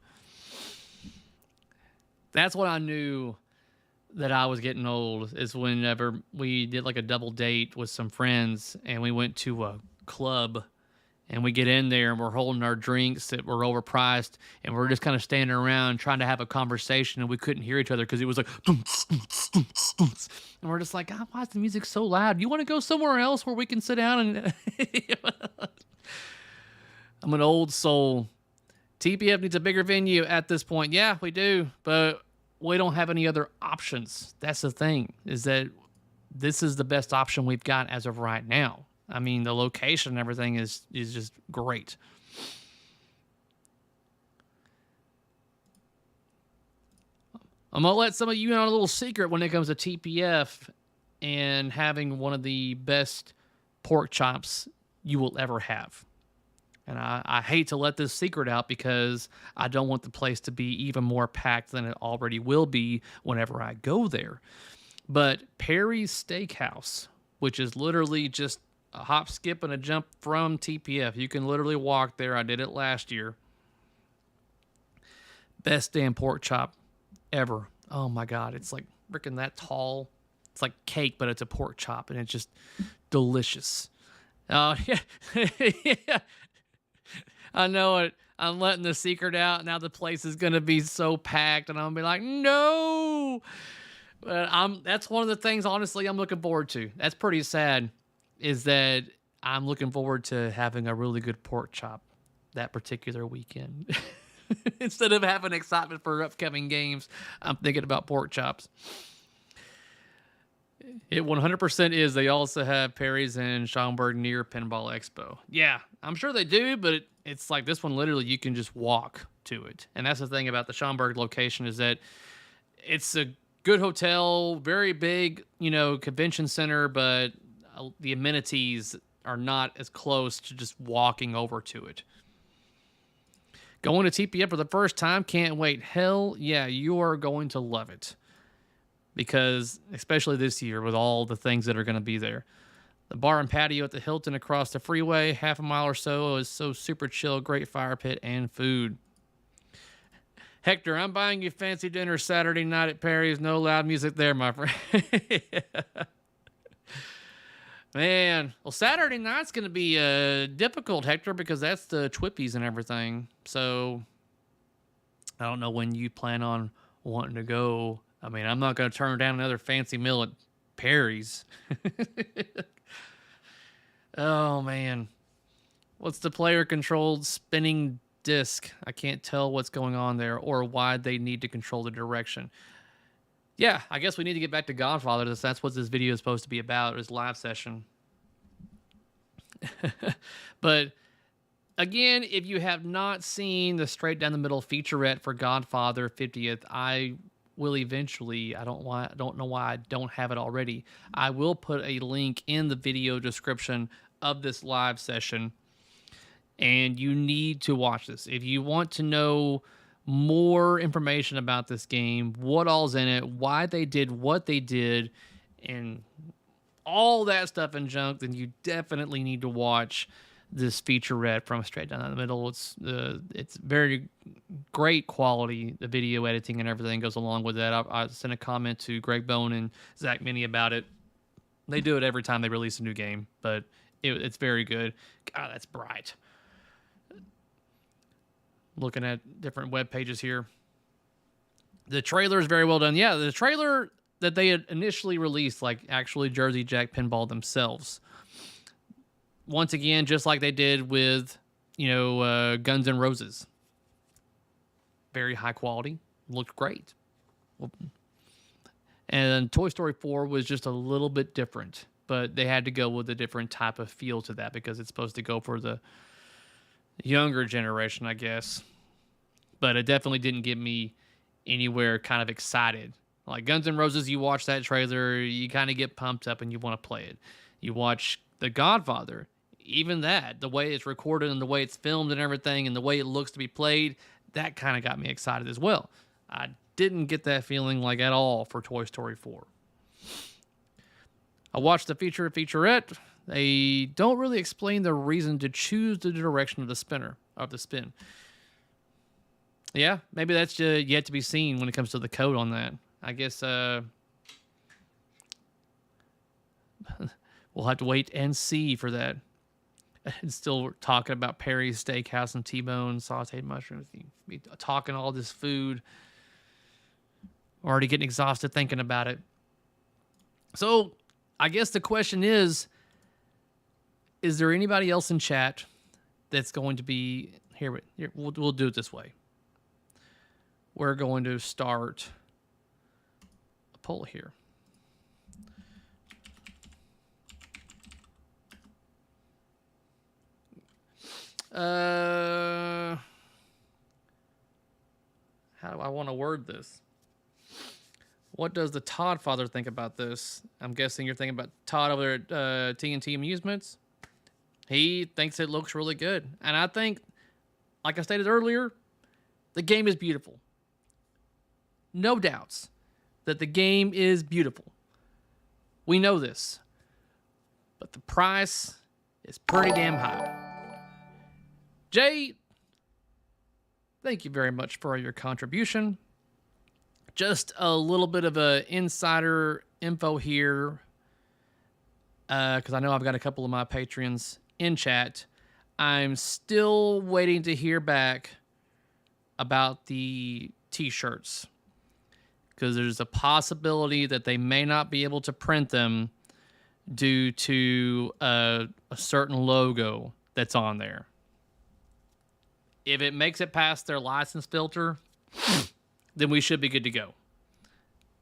That's when I knew that I was getting old, is whenever we did like a double date with some friends and we went to a club, and we get in there and we're holding our drinks that were overpriced, and we're just kind of standing around trying to have a conversation, and we couldn't hear each other because it was like, and we're just like, God, why is the music so loud? You want to go somewhere else where we can sit down and... I'm an old soul. TPF needs a bigger venue at this point. Yeah, we do, but we don't have any other options. That's the thing, is that this is the best option we've got as of right now. I mean, the location and everything is just great. I'm going to let some of you in on a little secret when it comes to TPF and having one of the best pork chops you will ever have. And I hate to let this secret out because I don't want the place to be even more packed than it already will be whenever I go there. But Perry's Steakhouse, which is literally just a hop, skip, and a jump from TPF. You can literally walk there. I did it last year. Best damn pork chop ever. Oh my God. It's like freaking that tall. It's like cake, but it's a pork chop, and it's just delicious. Oh, yeah. Yeah. I know it. I'm letting the secret out. Now the place is going to be so packed, and I'm going to be like, no. But that's one of the things, honestly, I'm looking forward to. That's pretty sad, is that I'm looking forward to having a really good pork chop that particular weekend. Instead of having excitement for upcoming games, I'm thinking about pork chops. It 100% is. They also have Perry's and Schaumburg near Pinball Expo. Yeah, I'm sure they do, but it's like this one, literally, you can just walk to it. And that's the thing about the Schaumburg location, is that it's a good hotel, very big, convention center, but the amenities are not as close to just walking over to it. Going to TPF for the first time, can't wait. Hell yeah, you are going to love it. Because, especially this year, with all the things that are going to be there. The bar and patio at the Hilton across the freeway, half a mile or so, is so super chill, great fire pit and food. Hector, I'm buying you fancy dinner Saturday night at Perry's. No loud music there, my friend. Man, well, Saturday night's going to be difficult, Hector, because that's the Twippies and everything. So, I don't know when you plan on wanting to go. I mean, I'm not going to turn down another fancy meal at Perry's. Oh, man. What's the player-controlled spinning disc? I can't tell what's going on there or why they need to control the direction. Yeah, I guess we need to get back to Godfather. That's what this video is supposed to be about, this live session. But again, if you have not seen the straight down the middle featurette for Godfather 50th, I will eventually, I don't know why I don't have it already. I will put a link in the video description of this live session, and you need to watch this. If you want to know more information about this game, what all's in it, why they did what they did, and all that stuff and junk, then you definitely need to watch this featurette from Straight Down the Middle. It's very great quality. The video editing and everything goes along with that. I sent a comment to Greg Bone and Zach Mini about it. They do it every time they release a new game, but it's very good. God, that's bright. Looking at different web pages here. The trailer is very well done. Yeah, the trailer that they had initially released, like actually Jersey Jack Pinball themselves. Once again, just like they did with, Guns N' Roses. Very high quality. Looked great. And Toy Story 4 was just a little bit different, but they had to go with a different type of feel to that because it's supposed to go for the younger generation, I guess. But it definitely didn't get me anywhere kind of excited. Like Guns N' Roses, you watch that trailer, you kind of get pumped up and you want to play it. You watch The Godfather, even that, the way it's recorded and the way it's filmed and everything and the way it looks to be played, that kind of got me excited as well. I didn't get that feeling like at all for Toy Story 4. I watched the featurette. They don't really explain the reason to choose the direction of the spin. Yeah, maybe that's yet to be seen when it comes to the code on that. I guess we'll have to wait and see for that. And still talking about Perry's Steakhouse and T-bone, sauteed mushrooms. Be talking all this food. Already getting exhausted thinking about it. So I guess the question is there anybody else in chat that's going to be here? We'll do it this way. We're going to start a poll here. How do I want to word this? What does the Todd father think about this? I'm guessing you're thinking about Todd over there at TNT Amusements. He thinks it looks really good. And I think, like I stated earlier, the game is beautiful. No doubts that the game is beautiful. We know this. But the price is pretty damn high. Jay, thank you very much for your contribution. Just a little bit of a insider info here, because I know I've got a couple of my Patreons in chat. I'm still waiting to hear back about the t-shirts, because there's a possibility that they may not be able to print them due to a certain logo that's on there. If it makes it past their license filter, then we should be good to go.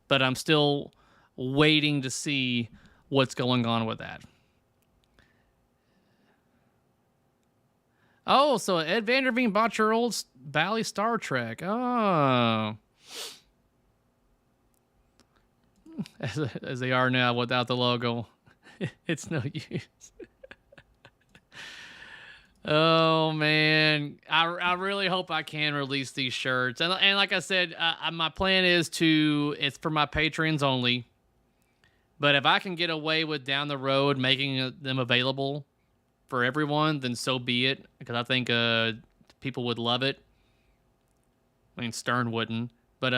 But I'm still waiting to see what's going on with that. Oh, so Ed Vanderveen bought your old Bally Star Trek. Oh. As they are now without the logo. It's no use. Oh man, I really hope I can release these shirts. And like I said, my plan is it's for my patrons only. But if I can get away with down the road making them available for everyone, then so be it. Because I think people would love it. I mean, Stern wouldn't, but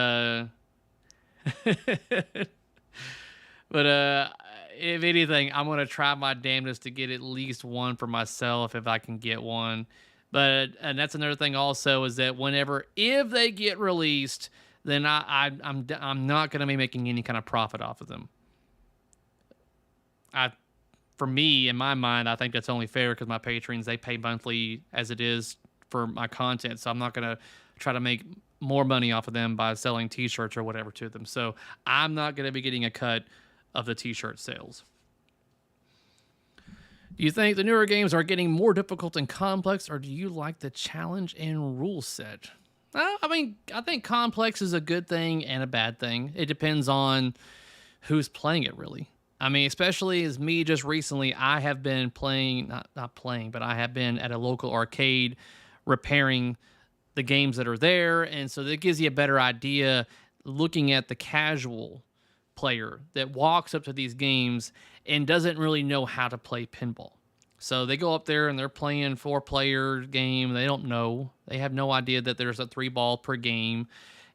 but if anything, I'm gonna try my damnedest to get at least one for myself if I can get one. And that's another thing also is that if they get released, then I'm not gonna be making any kind of profit off of them. For me, in my mind, I think that's only fair because my patrons, they pay monthly as it is for my content. So I'm not going to try to make more money off of them by selling t-shirts or whatever to them. So I'm not going to be getting a cut of the t-shirt sales. Do you think the newer games are getting more difficult and complex, or do you like the challenge and rule set? I mean, I think complex is a good thing and a bad thing. It depends on who's playing it, really. I mean, especially as me just recently, I have been playing, not playing, but I have been at a local arcade repairing the games that are there. And so that gives you a better idea looking at the casual player that walks up to these games and doesn't really know how to play pinball. So they go up there and they're playing 4-player game. They don't know. They have no idea that there's a 3-ball per game.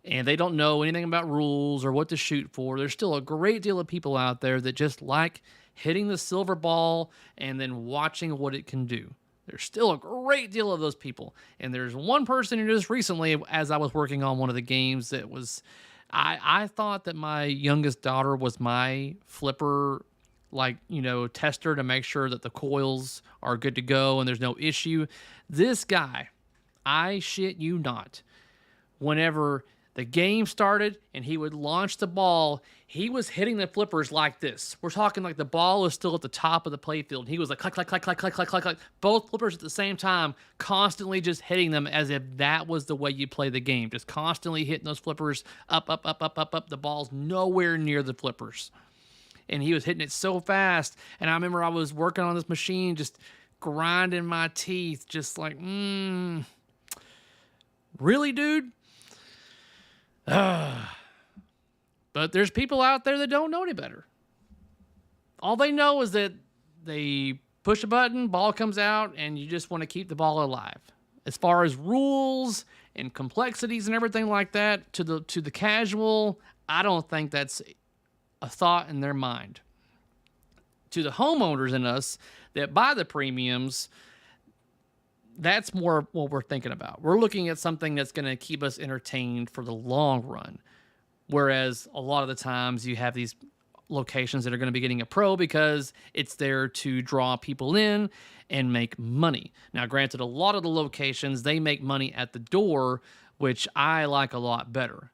And they don't know anything about rules or what to shoot for. There's still a great deal of people out there that just like hitting the silver ball and then watching what it can do. There's still a great deal of those people. And there's one person who just recently, as I was working on one of the games, that was, I thought that my youngest daughter was my flipper, tester to make sure that the coils are good to go and there's no issue. This guy, I shit you not, whenever the game started and he would launch the ball, he was hitting the flippers like this. We're talking like the ball is still at the top of the playfield. He was like, clack, clack, clack, clack, clack, clack, clack, clack, both flippers at the same time, constantly just hitting them as if that was the way you play the game. Just constantly hitting those flippers up, up, up, up, up, up. The ball's nowhere near the flippers. And he was hitting it so fast. And I remember I was working on this machine, just grinding my teeth, just like, really, dude? But there's people out there that don't know any better. All they know is that they push a button, ball comes out, and you just want to keep the ball alive. As far as rules and complexities and everything like that, to the casual, I don't think that's a thought in their mind. To the homeowners in us that buy the premiums, that's more what we're thinking about. We're looking at something that's going to keep us entertained for the long run. Whereas a lot of the times you have these locations that are going to be getting a pro because it's there to draw people in and make money. Now, granted, a lot of the locations, they make money at the door, which I like a lot better.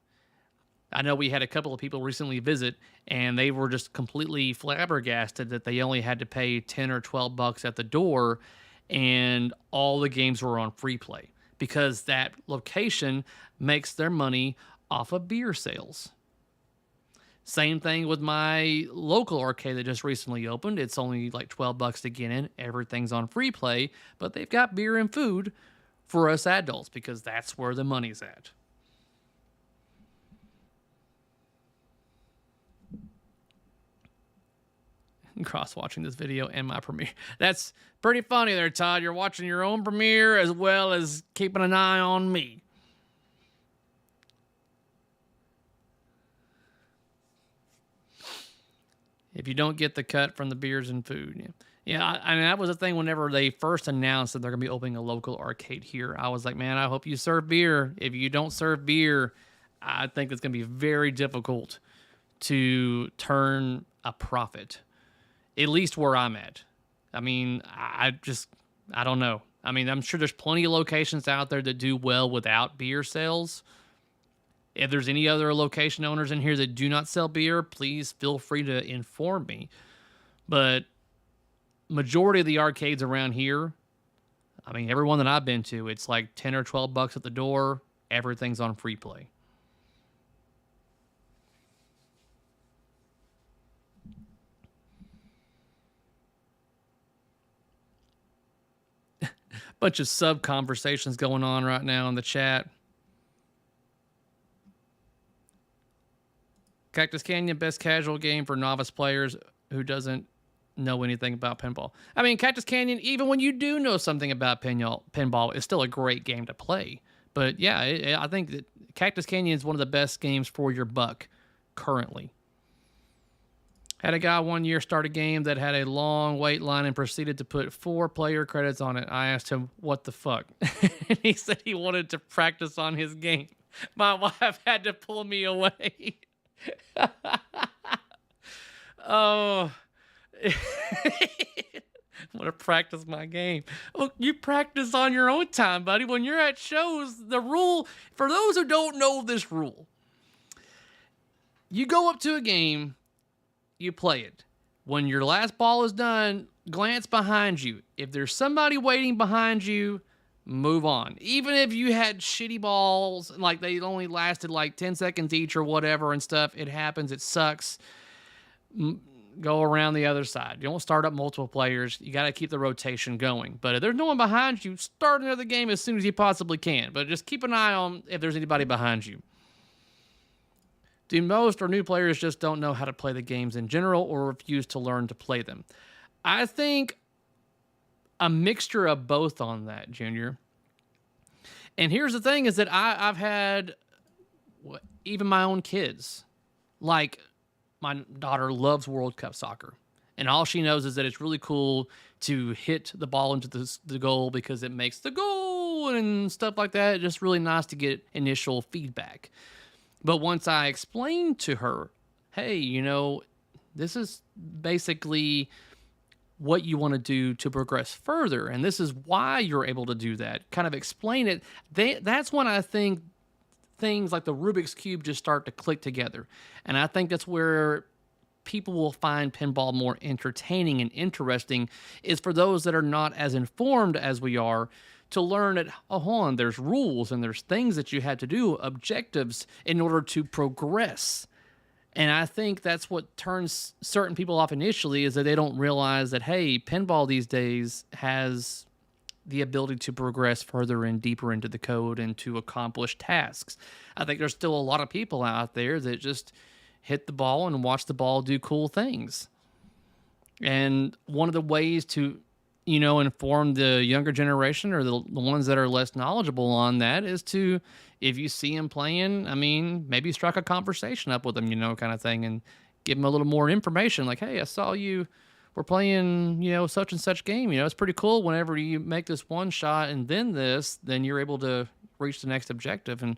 I know we had a couple of people recently visit, and they were just completely flabbergasted that they only had to pay 10 or 12 bucks at the door, and all the games were on free play because that location makes their money off of beer sales. Same thing with my local arcade that just recently opened. It's only like 12 bucks to get in. Everything's on free play, but they've got beer and food for us adults because that's where the money's at. Cross watching this video and my premiere. That's pretty funny there, Todd. You're watching your own premiere as well as keeping an eye on me. If you don't get the cut from the beers and food. Yeah, I mean, that was the thing whenever they first announced that they're going to be opening a local arcade here. I was like, man, I hope you serve beer. If you don't serve beer, I think it's going to be very difficult to turn a profit. At least where I'm at. I mean, I don't know. I mean, I'm sure there's plenty of locations out there that do well without beer sales. If there's any other location owners in here that do not sell beer, please feel free to inform me. But majority of the arcades around here, I mean, everyone that I've been to, it's like 10 or 12 bucks at the door. Everything's on free play. Bunch of sub conversations going on right now in the chat. Cactus Canyon, best casual game for novice players who doesn't know anything about pinball. I mean, Cactus Canyon, even when you do know something about pinball, is still a great game to play. But yeah, I think that Cactus Canyon is one of the best games for your buck currently. Had a guy one year start a game that had a long wait line and proceeded to put 4 player credits on it. I asked him, what the fuck? And he said he wanted to practice on his game. My wife had to pull me away. Oh, I want to practice my game. Well, you practice on your own time, buddy. When you're at shows, the rule, for those who don't know this rule, you go up to a game, you play it. When your last ball is done, glance behind you. If there's somebody waiting behind you, move on. Even if you had shitty balls, like they only lasted like 10 seconds each or whatever and stuff, it happens, it sucks. Go around the other side. You don't start up multiple players. You got to keep the rotation going. But if there's no one behind you, start another game as soon as you possibly can. But just keep an eye on if there's anybody behind you. Do most or new players just don't know how to play the games in general or refuse to learn to play them? I think a mixture of both on that, Junior. And here's the thing is that I've had even my own kids. Like, my daughter loves World Cup soccer. And all she knows is that it's really cool to hit the ball into the goal because it makes the goal and stuff like that. It's just really nice to get initial feedback. But once I explained to her, hey, you know, this is basically what you want to do to progress further, and this is why you're able to do that, kind of explain it, that's when I think things like the Rubik's Cube just start to click together. And I think that's where people will find pinball more entertaining and interesting, is for those that are not as informed as we are, to learn that, oh, hold on, there's rules and there's things that you have to do, objectives, in order to progress. And I think that's what turns certain people off initially, is that they don't realize that, hey, pinball these days has the ability to progress further and deeper into the code and to accomplish tasks. I think there's still a lot of people out there that just hit the ball and watch the ball do cool things. And one of the ways to, you know, inform the younger generation or the ones that are less knowledgeable on that is to, if you see them playing, I mean, maybe strike a conversation up with them, you know, kind of thing, and give them a little more information. Like, hey, I saw you were playing, you know, such and such game. You know, it's pretty cool. Whenever you make this one shot and then this, then you're able to reach the next objective. And,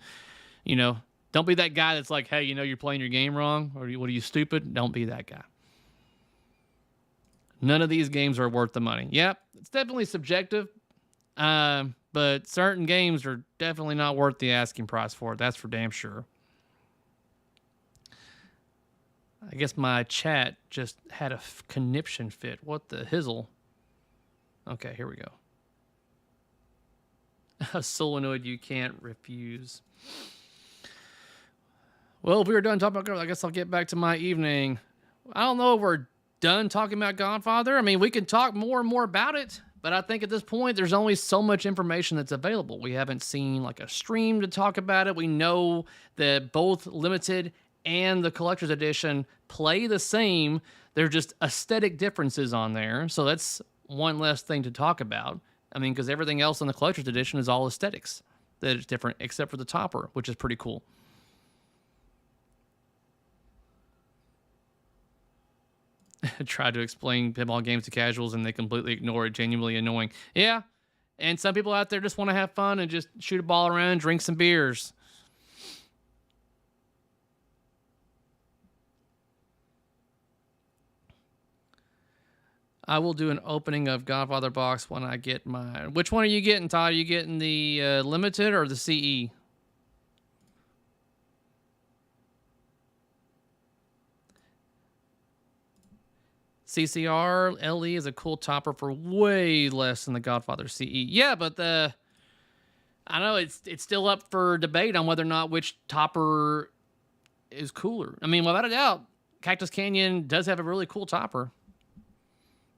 you know, don't be that guy that's like, hey, you know, you're playing your game wrong, or what are you, stupid? Don't be that guy. None of these games are worth the money. Yep, it's definitely subjective, but certain games are definitely not worth the asking price for it. That's for damn sure. I guess my chat just had a conniption fit. What the hizzle? Okay, here we go. A solenoid you can't refuse. Well, if we were done talking about, I guess I'll get back to my evening. I don't know if we're done talking about Godfather. I mean, we can talk more and more about it, but I think at this point, there's only so much information that's available. We haven't seen like a stream to talk about it. We know that both limited and the collector's edition play the same. They're just aesthetic differences on there. So that's one less thing to talk about. I mean, because everything else in the collector's edition is all aesthetics that is different, except for the topper, which is pretty cool. Try to explain pinball games to casuals and they completely ignore it. Genuinely annoying. Yeah. And some people out there just want to have fun and just shoot a ball around and drink some beers. I will do an opening of Godfather box when I get mine. Which one are you getting, Todd? Are you getting the limited or the CE? CCR LE is a cool topper for way less than the Godfather CE. Yeah, but I know it's still up for debate on whether or not which topper is cooler. I mean, without a doubt, Cactus Canyon does have a really cool topper.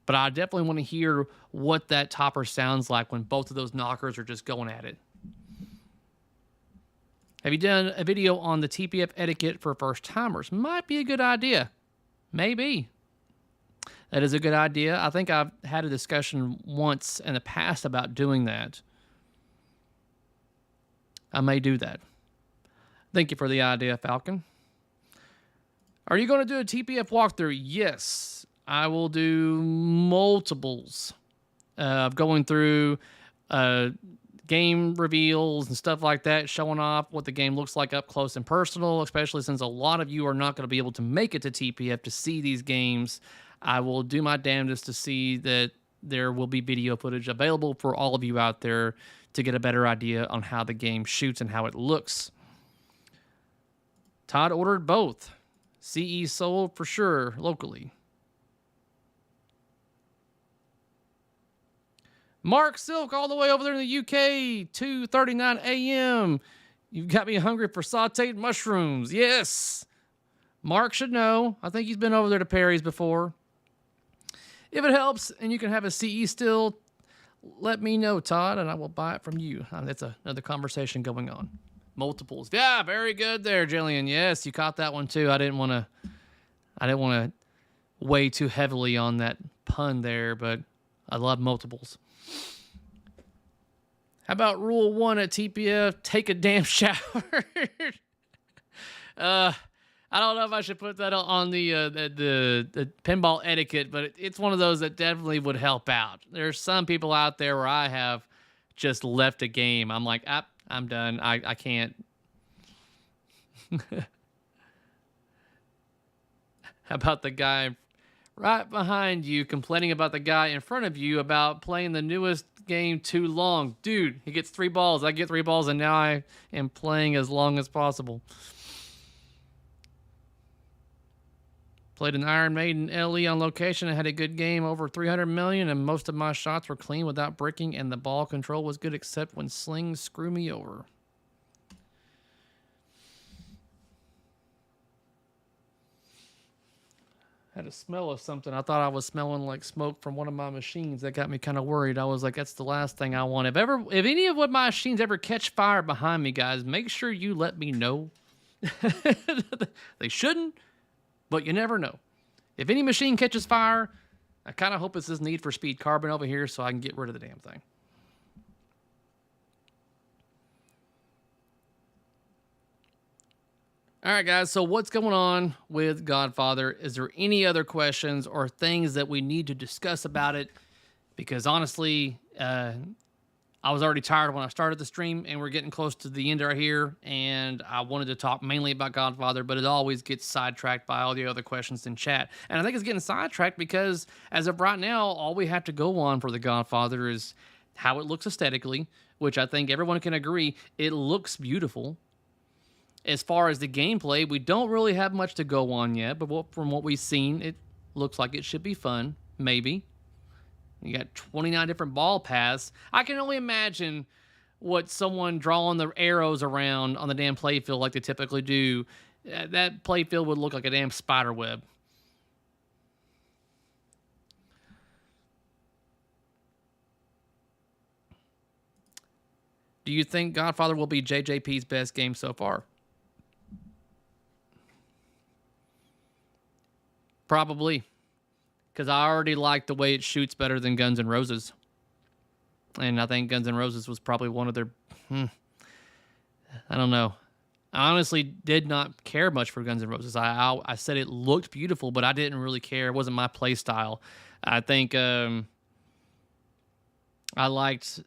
But I definitely want to hear what that topper sounds like when both of those knockers are just going at it. Have you done a video on the TPF etiquette for first timers? Might be a good idea. Maybe. That is a good idea. I think I've had a discussion once in the past about doing that. I may do that. Thank you for the idea, Falcon. Are you going to do a TPF walkthrough? Yes. I will do multiples of going through game reveals and stuff like that, showing off what the game looks like up close and personal, especially since a lot of you are not going to be able to make it to TPF to see these games. I will do my damnedest to see that there will be video footage available for all of you out there to get a better idea on how the game shoots and how it looks. Todd ordered both. CE sold for sure locally. Mark Silk all the way over there in the UK, 2:39 a.m. You've got me hungry for sauteed mushrooms. Yes. Mark should know. I think he's been over there to Perry's before. If it helps and you can have a CE still, let me know, Todd, and I will buy it from you. That's another conversation going on. Multiples. Yeah, very good there, Jillian. Yes, you caught that one too. I didn't want to weigh too heavily on that pun there, but I love multiples. How about rule 1 at TPF? Take a damn shower. I don't know if I should put that on the pinball etiquette, but it's one of those that definitely would help out. There's some people out there where I have just left a game. I'm like, I'm done. I can't. How about the guy right behind you complaining about the guy in front of you about playing the newest game too long? Dude, he gets 3 balls. I get 3 balls, and now I am playing as long as possible. Played an Iron Maiden LE on location and had a good game, over 300 million, and most of my shots were clean without bricking, and the ball control was good except when slings screw me over. Had a smell of something. I thought I was smelling like smoke from one of my machines. That got me kind of worried. I was like, that's the last thing I want. If any of my machines ever catch fire behind me, guys, make sure you let me know. They shouldn't, but you never know. If any machine catches fire, I kind of hope it's this Need for Speed Carbon over here so I can get rid of the damn thing. All right, guys, so what's going on with Godfather? Is there any other questions or things that we need to discuss about it? Because honestly, I was already tired when I started the stream, and we're getting close to the end right here, and I wanted to talk mainly about Godfather, but it always gets sidetracked by all the other questions in chat. And I think it's getting sidetracked because as of right now, all we have to go on for the Godfather is how it looks aesthetically, which I think everyone can agree, it looks beautiful. As far as the gameplay, we don't really have much to go on yet, but from what we've seen, it looks like it should be fun, maybe. You got 29 different ball paths. I can only imagine what someone drawing the arrows around on the damn playfield like they typically do. That playfield would look like a damn spider web. Do you think Godfather will be JJP's best game so far? Probably. Because I already like the way it shoots better than Guns N' Roses. And I think Guns N' Roses was probably one of their... I don't know. I honestly did not care much for Guns N' Roses. I said it looked beautiful, but I didn't really care. It wasn't my play style. I think I liked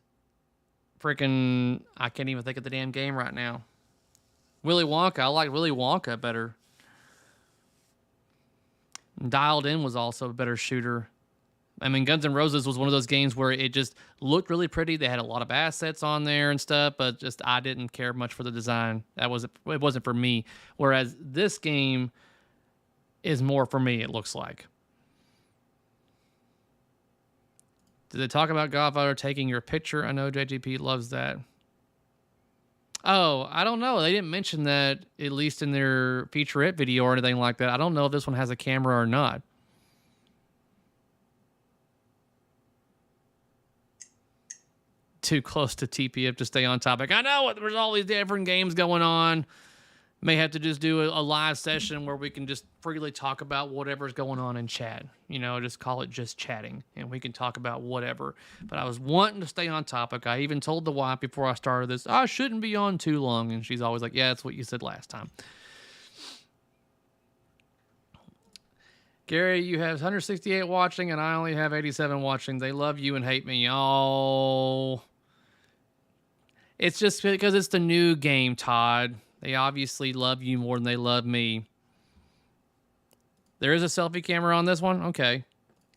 freaking... I can't even think of the damn game right now. Willy Wonka. I like Willy Wonka better. Dialed In was also a better shooter. I mean, Guns N' Roses was one of those games where it just looked really pretty. They had a lot of assets on there and stuff, but just I didn't care much for the design. It wasn't for me. Whereas this game is more for me, it looks like. Did they talk about Godfather taking your picture? I know JGP loves that. Oh, I don't know. They didn't mention that, at least in their featurette video or anything like that. I don't know if this one has a camera or not. too close to TPF to stay on topic. I know there's all these different games going on. May have to just do a live session where we can just freely talk about whatever's going on in chat. You know, just call it just chatting, and we can talk about whatever. But I was wanting to stay on topic. I even told the wife before I started this, I shouldn't be on too long. And she's always like, yeah, that's what you said last time. Gary, you have 168 watching, and I only have 87 watching. They love you and hate me. Oh. It's just because it's the new game, Todd. They obviously love you more than they love me. There is a selfie camera on this one? Okay.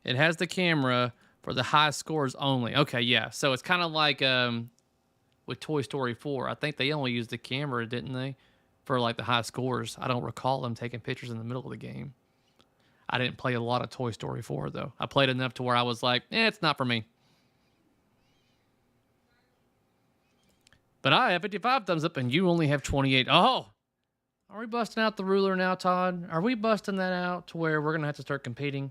It has the camera for the high scores only. Okay, yeah. So it's kind of like with Toy Story 4. I think they only used the camera, didn't they? For like the high scores. I don't recall them taking pictures in the middle of the game. I didn't play a lot of Toy Story 4, though. I played enough to where I was like, it's not for me. But I have 55 thumbs up, and you only have 28. Oh! Are we busting out the ruler now, Todd? Are we busting that out to where we're going to have to start competing?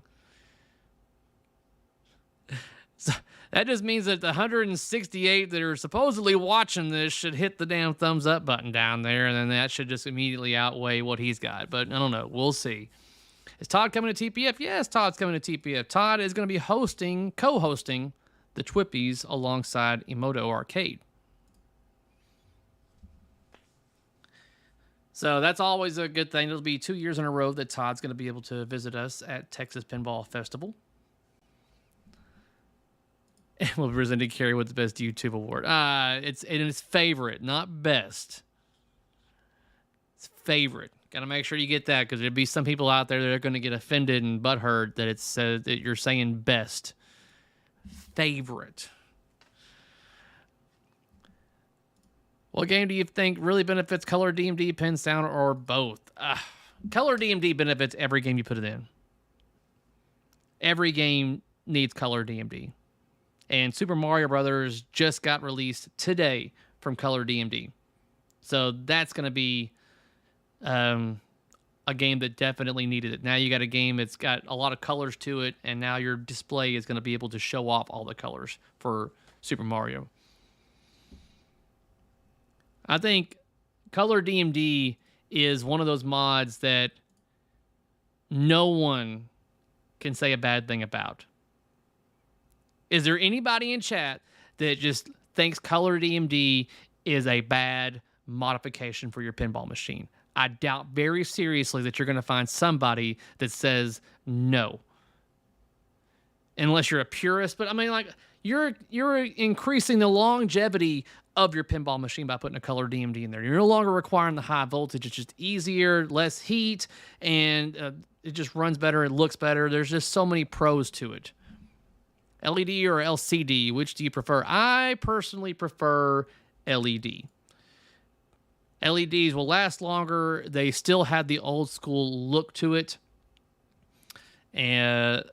So that just means that the 168 that are supposedly watching this should hit the damn thumbs up button down there, and then that should just immediately outweigh what he's got. But I don't know. We'll see. Is Todd coming to TPF? Yes, Todd's coming to TPF. Todd is going to be co-hosting the Twippies alongside Emoto Arcade. So that's always a good thing. It'll be 2 years in a row that Todd's going to be able to visit us at Texas Pinball Festival. And we'll be presenting Carrie with the best YouTube award. It's favorite, not best. It's favorite. Got to make sure you get that, because there'll be some people out there that are going to get offended and butthurt that it's that you're saying best. Favorite. What game do you think really benefits color DMD, pen sound, or both? Color DMD benefits every game you put it in. Every game needs color DMD. And Super Mario Brothers just got released today from color DMD. So that's going to be a game that definitely needed it. Now you got a game that's got a lot of colors to it, and now your display is going to be able to show off all the colors for Super Mario. I think Color DMD is one of those mods that no one can say a bad thing about. Is there anybody in chat that just thinks Color DMD is a bad modification for your pinball machine? I doubt very seriously that you're going to find somebody that says no. Unless you're a purist, but I mean, like, you're increasing the longevity of your pinball machine by putting a color DMD in there. You're no longer requiring the high voltage. It's just easier, less heat, and it just runs better. It looks better. There's just so many pros to it. LED or LCD, which do you prefer? I personally prefer LED. LEDs will last longer. They still have the old school look to it. And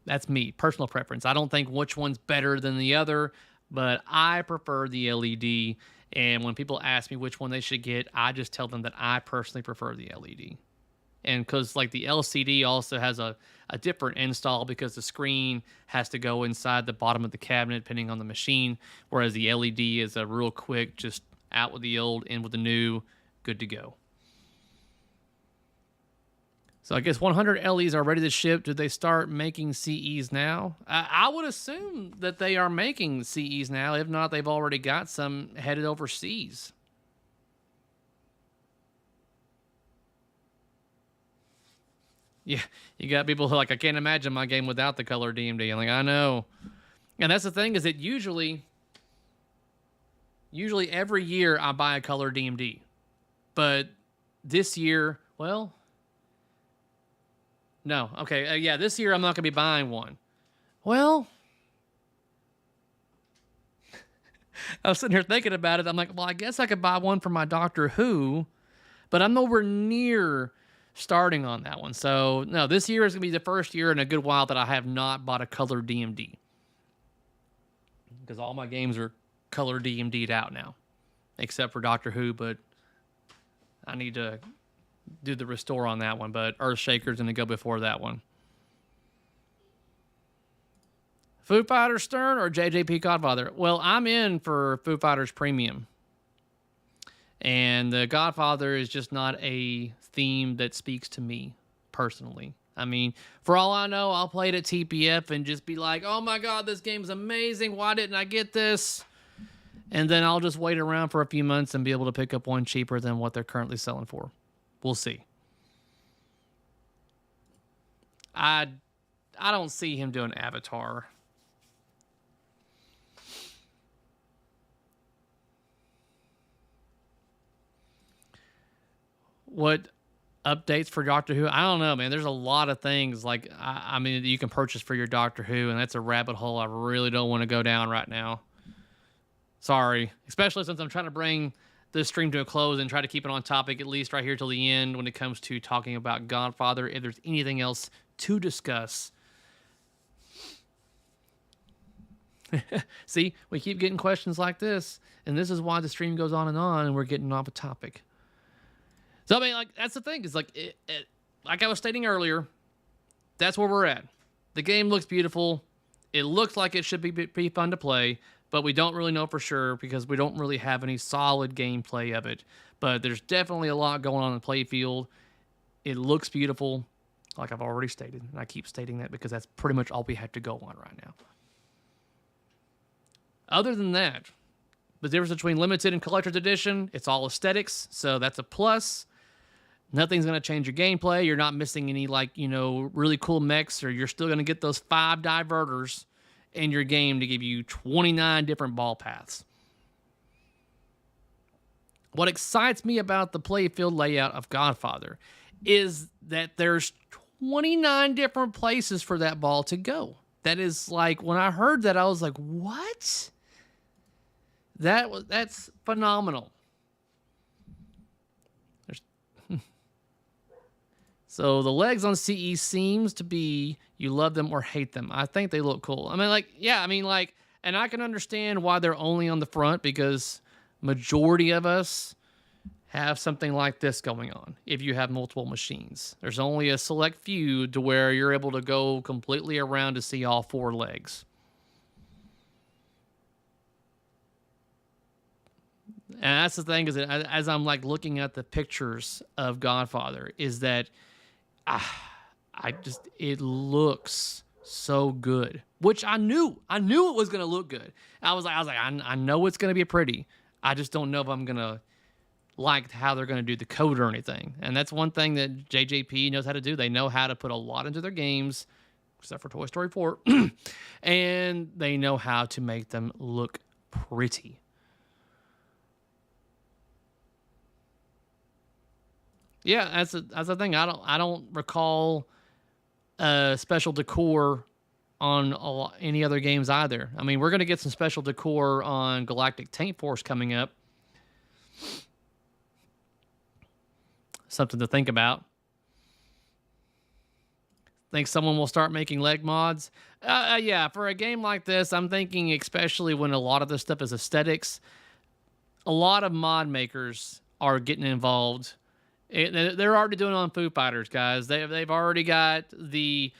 that's me, personal preference. I don't think which one's better than the other, but I prefer the LED. And when people ask me which one they should get, I just tell them that I personally prefer the LED. And because like the LCD also has a different install because the screen has to go inside the bottom of the cabinet depending on the machine, whereas the LED is a real quick, just out with the old, in with the new, good to go. So I guess 100 LEs are ready to ship. Did they start making CEs now? I would assume that they are making CEs now. If not, they've already got some headed overseas. Yeah, you got people who are like, I can't imagine my game without the color DMD. I'm like, I know. And that's the thing, is that usually every year I buy a color DMD. But this year, well, no. Okay, yeah, this year I'm not going to be buying one. Well, I was sitting here thinking about it. I'm like, well, I guess I could buy one for my Doctor Who, but I'm nowhere near starting on that one. So, no, this year is going to be the first year in a good while that I have not bought a color DMD. Because all my games are color DMD'd out now, except for Doctor Who, but I need to do the restore on that one. But Earthshaker's going to go before that one. Foo Fighters Stern or JJP Godfather? Well, I'm in for Foo Fighters Premium. And the Godfather is just not a theme that speaks to me personally. I mean, for all I know, I'll play it at TPF and just be like, oh my God, this game's amazing. Why didn't I get this? And then I'll just wait around for a few months and be able to pick up one cheaper than what they're currently selling for. We'll see. I don't see him doing Avatar. What updates for Doctor Who? I don't know, man. There's a lot of things like I mean you can purchase for your Doctor Who, and that's a rabbit hole I really don't want to go down right now. Sorry, especially since I'm trying to bring this stream to a close and try to keep it on topic at least right here till the end when it comes to talking about Godfather. If there's anything else to discuss. See, we keep getting questions like this, and this is why the stream goes on, and we're getting off a topic. So, I mean, like, that's the thing. It's like, like I was stating earlier, that's where we're at. The game looks beautiful. It looks like it should be fun to play, but we don't really know for sure because we don't really have any solid gameplay of it. But there's definitely a lot going on in the playfield. It looks beautiful, like I've already stated. And I keep stating that because that's pretty much all we have to go on right now. Other than that, the difference between limited and collector's edition, it's all aesthetics, so that's a plus. Nothing's going to change your gameplay. You're not missing any, like, you know, really cool mechs, or you're still going to get those 5 diverters in your game to give you 29 different ball paths. What excites me about the playfield layout of Godfather is that there's 29 different places for that ball to go. That is like, when I heard that, I was like, what? That's phenomenal. So the legs on CE seems to be you love them or hate them. I think they look cool. I mean, like, yeah, I mean, like, and I can understand why they're only on the front because majority of us have something like this going on. If you have multiple machines, there's only a select few to where you're able to go completely around to see all 4 legs. And that's the thing is that as I'm like looking at the pictures of Godfather is that it looks so good, which I knew it was going to look good. I was like, I know it's going to be pretty. I just don't know if I'm going to like how they're going to do the code or anything. And that's one thing that JJP knows how to do. They know how to put a lot into their games, except for Toy Story 4. And they know how to make them look pretty. Yeah, that's the thing. I don't recall special decor on any other games either. I mean, we're going to get some special decor on Galactic Tank Force coming up. Something to think about. Think someone will start making leg mods? Yeah, for a game like this, I'm thinking especially when a lot of this stuff is aesthetics, a lot of mod makers are getting involved. They're already doing it on Foo Fighters, guys. They've already got the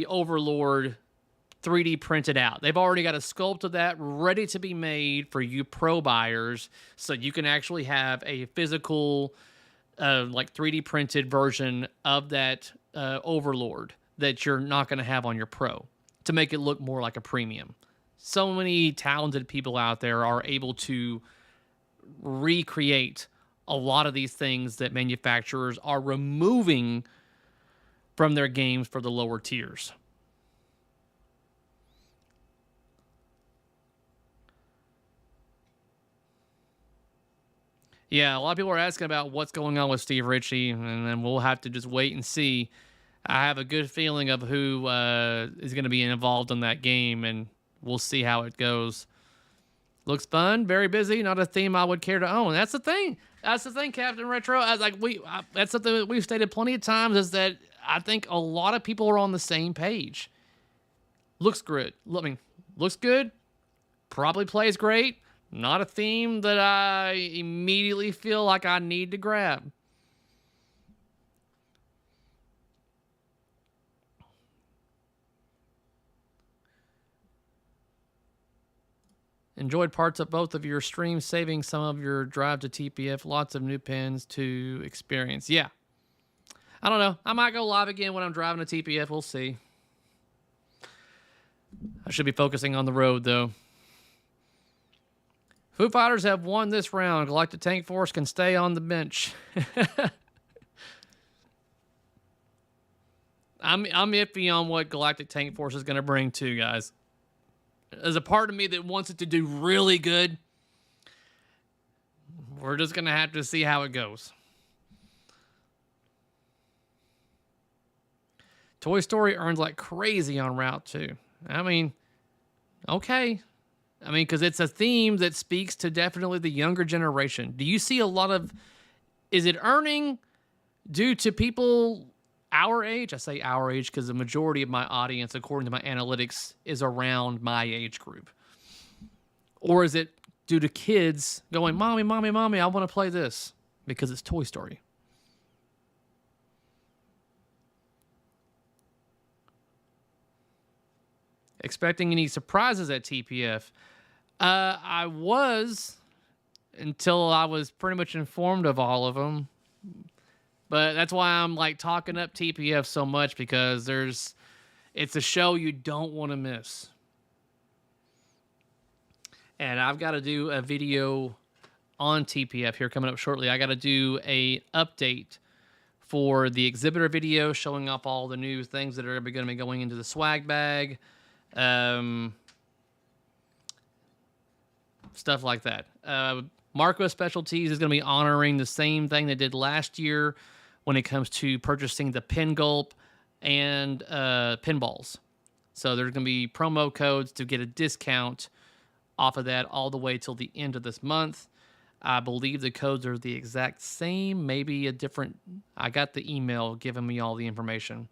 Overlord 3D printed out. They've already got a sculpt of that ready to be made for you pro buyers, so you can actually have a physical, like 3D printed version of that Overlord that you're not going to have on your pro to make it look more like a premium. So many talented people out there are able to recreate a lot of these things that manufacturers are removing from their games for the lower tiers. Yeah, a lot of people are asking about what's going on with Steve Ritchie, and then we'll have to just wait and see. I have a good feeling of who is going to be involved in that game, and we'll see how it goes. Looks fun, very busy, not a theme I would care to own. That's the thing. That's the thing, Captain Retro. That's something that we've stated plenty of times is that I think a lot of people are on the same page. Looks good. I mean, looks good. Probably plays great. Not a theme that I immediately feel like I need to grab. Enjoyed parts of both of your streams, saving some of your drive to TPF. Lots of new pins to experience. Yeah. I don't know. I might go live again when I'm driving to TPF. We'll see. I should be focusing on the road, though. Foo Fighters have won this round. Galactic Tank Force can stay on the bench. I'm iffy on what Galactic Tank Force is going to bring too, guys. There's a part of me that wants it to do really good. We're just going to have to see how it goes. Toy Story earns like crazy on Route 2. I mean, okay. I mean, because it's a theme that speaks to definitely the younger generation. Do you see a lot of... Is it earning due to people our age? I say our age because the majority of my audience, according to my analytics, is around my age group. Or is it due to kids going, Mommy, Mommy, Mommy, I want to play this because it's Toy Story? Expecting any surprises at TPF? I was, until I was pretty much informed of all of them. But that's why I'm like talking up TPF so much, because it's a show you don't want to miss. And I've got to do a video on TPF here coming up shortly. I got to do a update for the exhibitor video showing up all the new things that are going to be going into the swag bag. Stuff like that. Marco Specialties is going to be honoring the same thing they did last year when it comes to purchasing the Pin Gulp and pinballs. So there's going to be promo codes to get a discount off of that all the way till the end of this month. I believe the codes are the exact same, maybe a different... I got the email giving me all the information.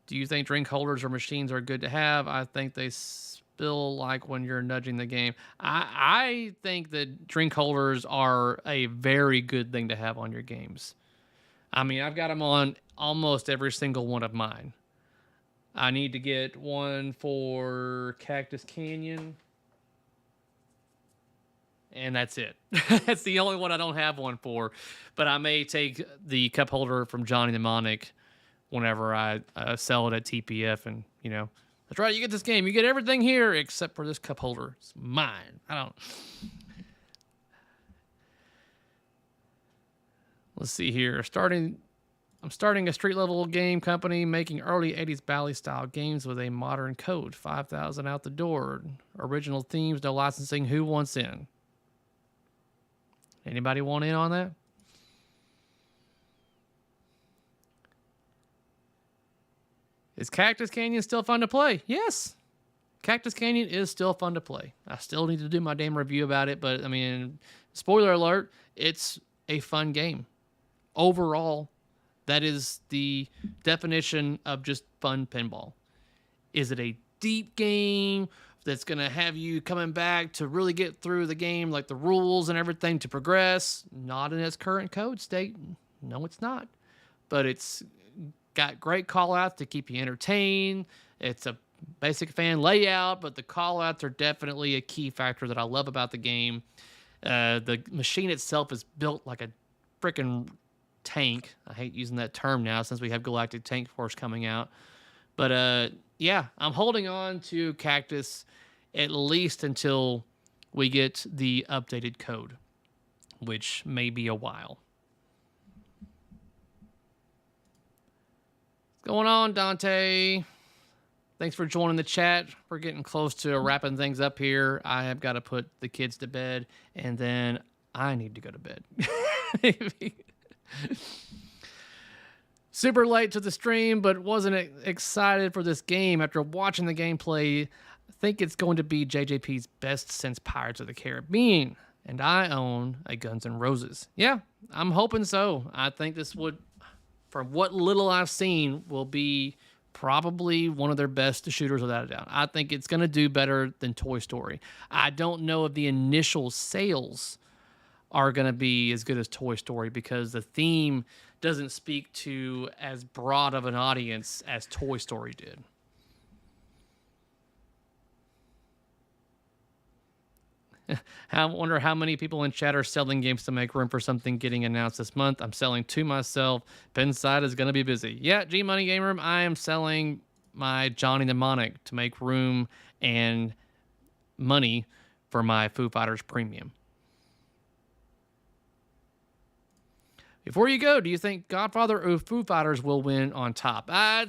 Do you think drink holders or machines are good to have? I think they spill like when you're nudging the game. I think that drink holders are a very good thing to have on your games. I mean, I've got them on almost every single one of mine. I need to get one for Cactus Canyon. And that's it. That's the only one I don't have one for. But I may take the cup holder from Johnny Mnemonic whenever I sell it at TPF, and, you know, that's right, you get this game. You get everything here except for this cup holder. It's mine. Let's see here. I'm starting a street-level game company making early 80s Bally-style games with a modern code. 5,000 out the door. Original themes, no licensing. Who wants in? Anybody want in on that? Is Cactus Canyon still fun to play? Yes. Cactus Canyon is still fun to play. I still need to do my damn review about it, but, I mean, spoiler alert, it's a fun game. Overall, that is the definition of just fun pinball. Is it a deep game that's going to have you coming back to really get through the game, like the rules and everything to progress? Not in its current code state. No, it's not. But it's got great call-outs to keep you entertained. It's a basic fan layout, but the call-outs are definitely a key factor that I love about the game. The machine itself is built like a freaking tank. I hate using that term now since we have Galactic Tank Force coming out. But yeah, I'm holding on to Cactus at least until we get the updated code, which may be a while. What's going on, Dante? Thanks for joining the chat. We're getting close to wrapping things up here. I have got to put the kids to bed, and then I need to go to bed. Super late to the stream, but wasn't excited for this game. After watching the gameplay, I think it's going to be JJP's best since Pirates of the Caribbean. And I own a Guns N' Roses. Yeah, I'm hoping so. I think this would, from what little I've seen, will be probably one of their best shooters without a doubt. I think it's going to do better than Toy Story. I don't know if the initial sales are going to be as good as Toy Story because the theme doesn't speak to as broad of an audience as Toy Story did. I wonder how many people in chat are selling games to make room for something getting announced this month. I'm selling to myself. Ben's side is going to be busy. Yeah, G Money Game Room, I am selling my Johnny Mnemonic to make room and money for my Foo Fighters Premium. Before you go, do you think Godfather or Foo Fighters will win on top? I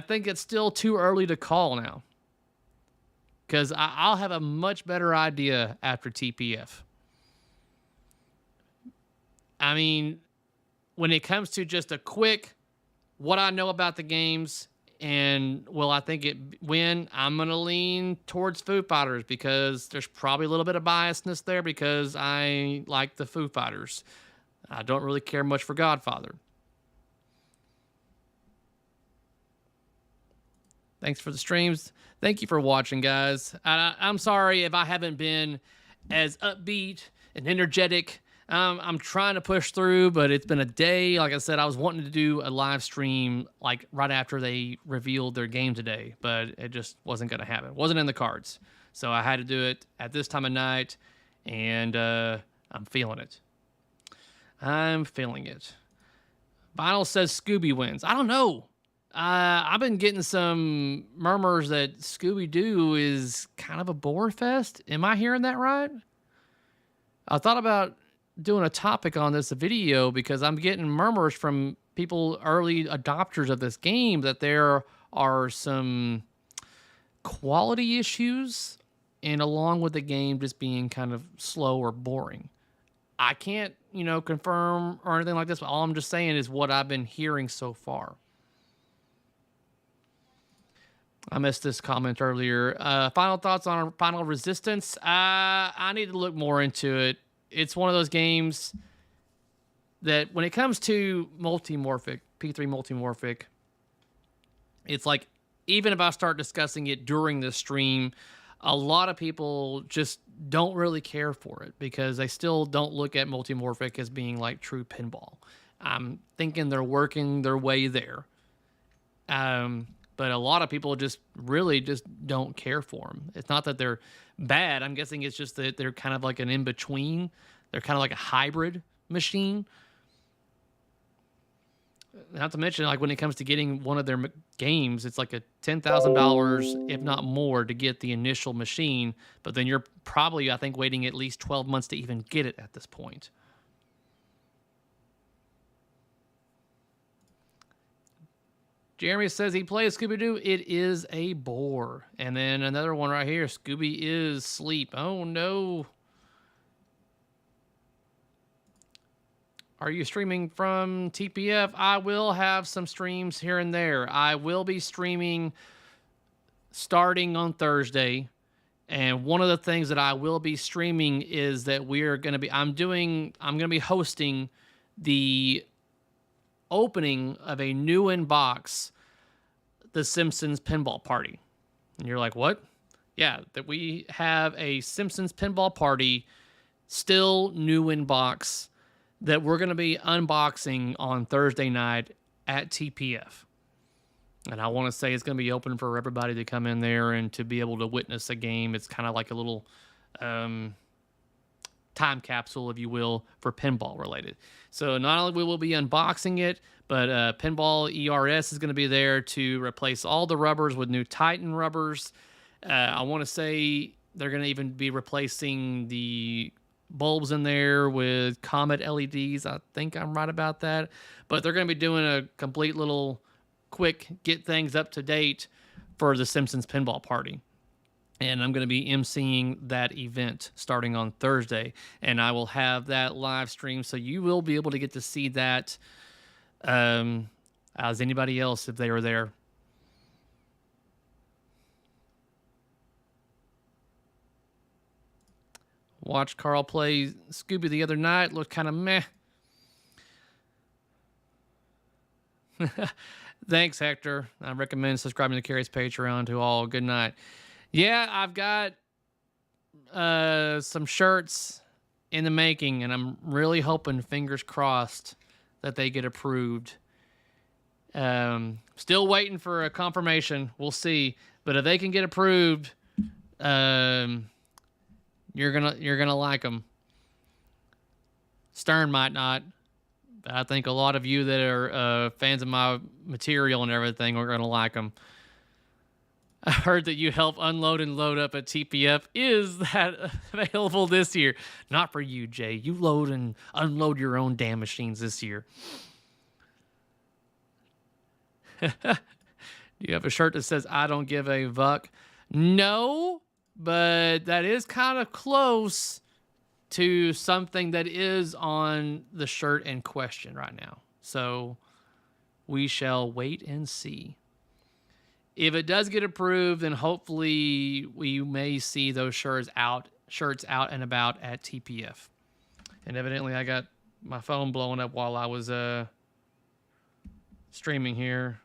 think it's still too early to call now, because I'll have a much better idea after TPF. I mean, when it comes to just a quick, what I know about the games and will I think it win, I'm going to lean towards Foo Fighters because there's probably a little bit of biasness there because I like the Foo Fighters. I don't really care much for Godfather. Thanks for the streams. Thank you for watching, guys. I'm sorry if I haven't been as upbeat and energetic. I'm trying to push through, but it's been a day. Like I said, I was wanting to do a live stream like right after they revealed their game today, but it just wasn't going to happen. It wasn't in the cards. So I had to do it at this time of night, and I'm feeling it. I'm feeling it. Vinyl says Scooby wins. I don't know. I've been getting some murmurs that Scooby-Doo is kind of a bore fest. Am I hearing that right? I thought about doing a topic on this video because I'm getting murmurs from people, early adopters of this game, that there are some quality issues and along with the game just being kind of slow or boring. I can't, confirm or anything like this, but all I'm just saying is what I've been hearing so far. I missed this comment earlier. Final thoughts on Final Resistance. I need to look more into it. It's one of those games that when it comes to multimorphic, P3 multimorphic, it's like, even if I start discussing it during the stream, a lot of people just don't really care for it because they still don't look at multimorphic as being like true pinball. I'm thinking they're working their way there. But a lot of people just really just don't care for them. It's not that they're bad. I'm guessing it's just that they're kind of like an in-between. They're kind of like a hybrid machine. Not to mention, like when it comes to getting one of their games, it's like a $10,000, if not more, to get the initial machine. But then you're probably, I think, waiting at least 12 months to even get it at this point. Jeremy says he plays Scooby-Doo. It is a bore. And then another one right here. Scooby is sleep. Oh, no. Are you streaming from TPF? I will have some streams here and there. I will be streaming starting on Thursday. And one of the things that I will be streaming is that we're going to be, I'm going to be hosting the opening of a new in-box, The Simpsons Pinball Party. And you're like, what? Yeah, that we have a Simpsons Pinball Party, still new in-box, that we're going to be unboxing on Thursday night at TPF. And I want to say it's going to be open for everybody to come in there and to be able to witness a game. It's kind of like a little time capsule, if you will, for pinball related. So not only will we be unboxing it, but Pinball ERS is going to be there to replace all the rubbers with new Titan rubbers. I want to say they're going to even be replacing the bulbs in there with Comet LEDs. I think I'm right about that. But they're going to be doing a complete little quick get things up to date for the Simpsons Pinball Party. And I'm going to be emceeing that event starting on Thursday. And I will have that live stream, so you will be able to get to see that as anybody else if they were there. Watched Carl play Scooby the other night. Looked kind of meh. Thanks, Hector. I recommend subscribing to Carrie's Patreon to all. Good night. Yeah, I've got some shirts in the making, and I'm really hoping, fingers crossed, that they get approved. Still waiting for a confirmation. We'll see. But if they can get approved, You're gonna like them. Stern might not. But I think a lot of you that are fans of my material and everything are gonna like them. I heard that you help unload and load up at TPF. Is that available this year? Not for you, Jay. You load and unload your own damn machines this year. Do you have a shirt that says, I don't give a fuck? No, but that is kind of close to something that is on the shirt in question right now. So we shall wait and see. If it does get approved, then hopefully we may see those shirts out and about at TPF. And evidently I got my phone blowing up while I was streaming here.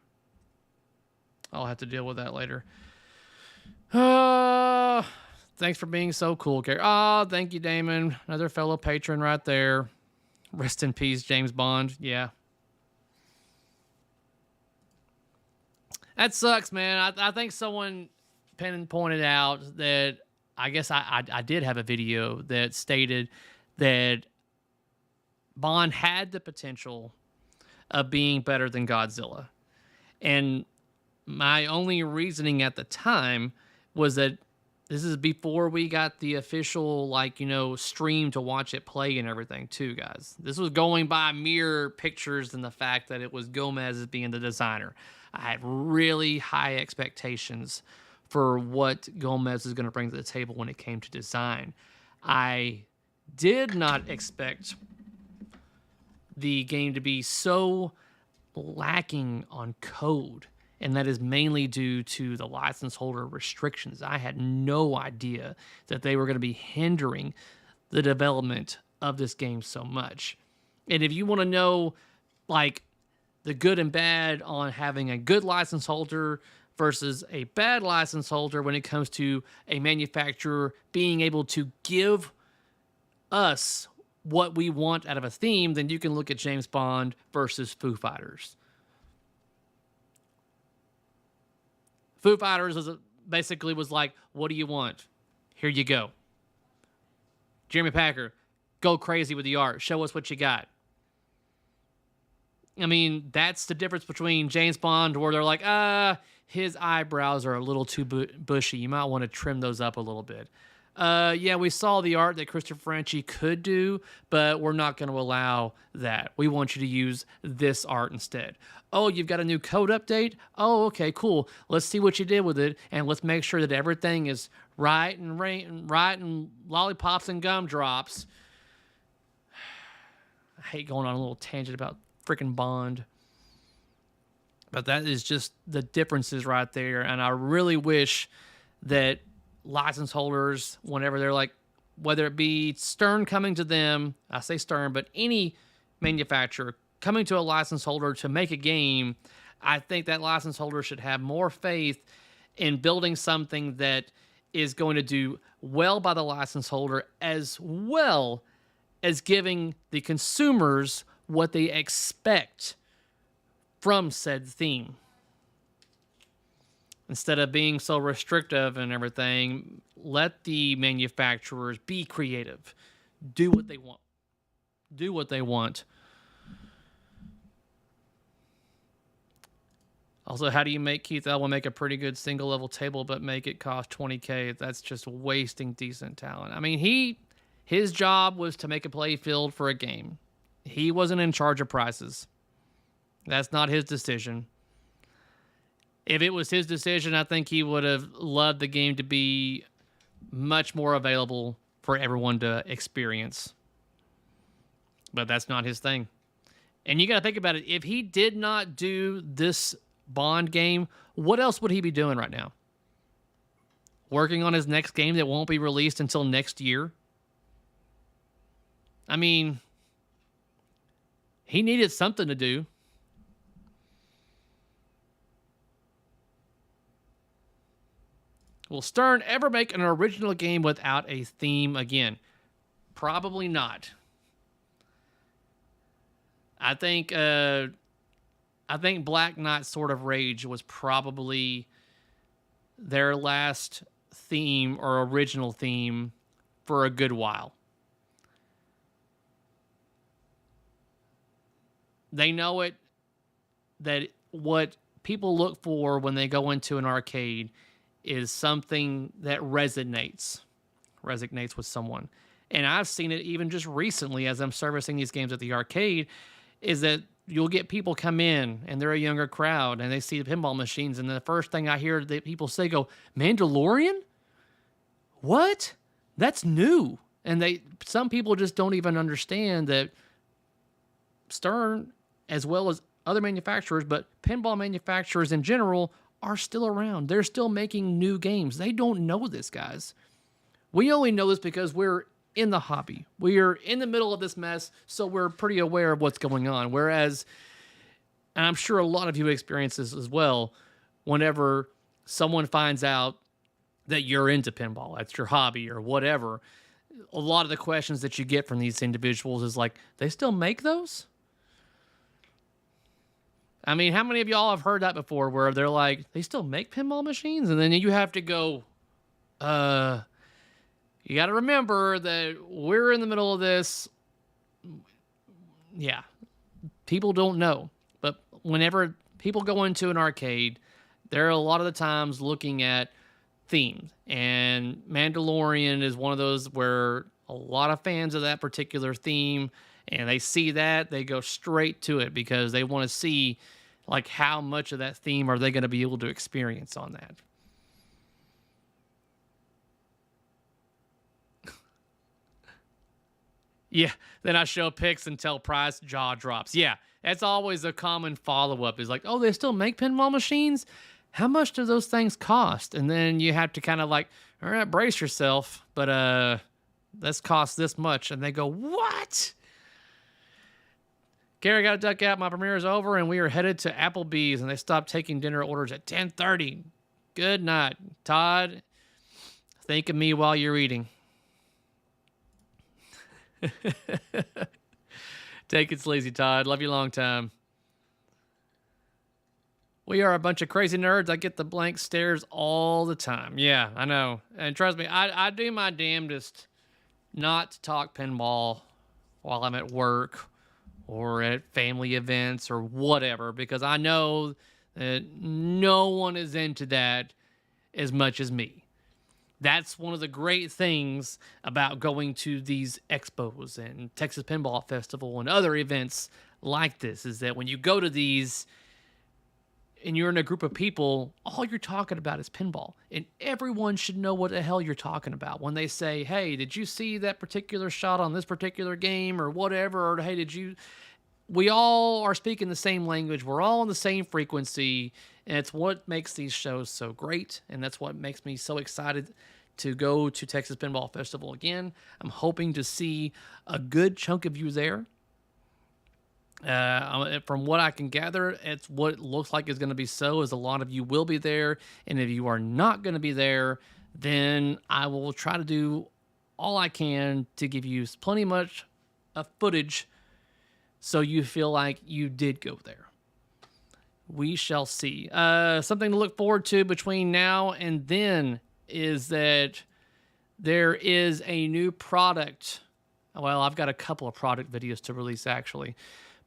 I'll have to deal with that later. Thanks for being so cool, Gary. Oh, thank you, Damon. Another fellow patron right there. Rest in peace, James Bond. Yeah. That sucks, man. I think someone pointed out that I guess I did have a video that stated that Bond had the potential of being better than Godzilla. And my only reasoning at the time was that this is before we got the official, stream to watch it play and everything too, guys. This was going by mere pictures and the fact that it was Gomez as being the designer. I had really high expectations for what Gomez is going to bring to the table when it came to design. I did not expect the game to be so lacking on code, and that is mainly due to the license holder restrictions. I had no idea that they were going to be hindering the development of this game so much. And if you want to know, the good and bad on having a good license holder versus a bad license holder when it comes to a manufacturer being able to give us what we want out of a theme, then you can look at James Bond versus Foo Fighters. Foo Fighters basically was like, what do you want? Here you go. Jeremy Packer, go crazy with the art. Show us what you got. I mean, that's the difference between James Bond, where they're like, his eyebrows are a little too bushy. You might want to trim those up a little bit. Yeah, we saw the art that Christopher Franchi could do, but we're not going to allow that. We want you to use this art instead. Oh, you've got a new code update? Oh, okay, cool. Let's see what you did with it, and let's make sure that everything is right and lollipops and gumdrops. I hate going on a little tangent about freaking Bond. But that is just the differences right there, and I really wish that license holders, whenever they're like, whether it be Stern coming to them, I say Stern, but any manufacturer coming to a license holder to make a game, I think that license holder should have more faith in building something that is going to do well by the license holder, as well as giving the consumers what they expect from said theme. Instead of being so restrictive and everything, let the manufacturers be creative. Do what they want. Do what they want. Also, how do you make Keith Elwin make a pretty good single-level table but make it cost $20K? That's just wasting decent talent. I mean, his job was to make a play field for a game. He wasn't in charge of prices. That's not his decision. If it was his decision, I think he would have loved the game to be much more available for everyone to experience. But that's not his thing. And you got to think about it. If he did not do this Bond game, what else would he be doing right now? Working on his next game that won't be released until next year? I mean, he needed something to do. Will Stern ever make an original game without a theme again? Probably not. I think Black Knight Sword of Rage was probably their last theme or original theme for a good while. They know it, that what people look for when they go into an arcade is something that resonates with someone. And I've seen it even just recently as I'm servicing these games at the arcade, is that you'll get people come in and they're a younger crowd and they see the pinball machines, and the first thing I hear that people say go, Mandalorian? What? That's new. And some people just don't even understand that Stern, as well as other manufacturers, but pinball manufacturers in general, are still around. They're still making new games. They don't know this, guys. We only know this because we're in the hobby. We are in the middle of this mess, so we're pretty aware of what's going on. Whereas, and I'm sure a lot of you experience this as well, whenever someone finds out that you're into pinball, that's your hobby or whatever, a lot of the questions that you get from these individuals is like, they still make those? I mean, how many of y'all have heard that before where they're like, they still make pinball machines? And then you have to go, you got to remember that we're in the middle of this. Yeah, people don't know. But whenever people go into an arcade, they're a lot of the times looking at themes. And Mandalorian is one of those where a lot of fans of that particular theme, and they see that, they go straight to it because they want to see like how much of that theme are they going to be able to experience on that. Yeah, then I show pics and tell price, jaw drops. Yeah, that's always a common follow-up is like, oh, they still make pinball machines? How much do those things cost? And then you have to kind of like, all right, brace yourself, but this costs this much. And they go, what? Gary, got to duck out. My premiere is over, and we are headed to Applebee's, and they stopped taking dinner orders at 10:30. Good night. Todd, think of me while you're eating. Take it sleazy, Todd. Love you long time. We are a bunch of crazy nerds. I get the blank stares all the time. Yeah, I know. And trust me, I do my damnedest not to talk pinball while I'm at work or at family events or whatever, because I know that no one is into that as much as me. That's one of the great things about going to these expos and Texas Pinball Festival and other events like this, is that when you go to these and you're in a group of people, all you're talking about is pinball. And everyone should know what the hell you're talking about. When they say, hey, did you see that particular shot on this particular game or whatever? Or, hey, we all are speaking the same language. We're all on the same frequency. And it's what makes these shows so great. And that's what makes me so excited to go to Texas Pinball Festival again. I'm hoping to see a good chunk of you there. From what I can gather, it's what it looks like is going to be so, is a lot of you will be there. And if you are not going to be there, then I will try to do all I can to give you plenty much of footage so you feel like you did go there. We shall see. Something to look forward to between now and then is that there is a new product. Well, I've got a couple of product videos to release, actually.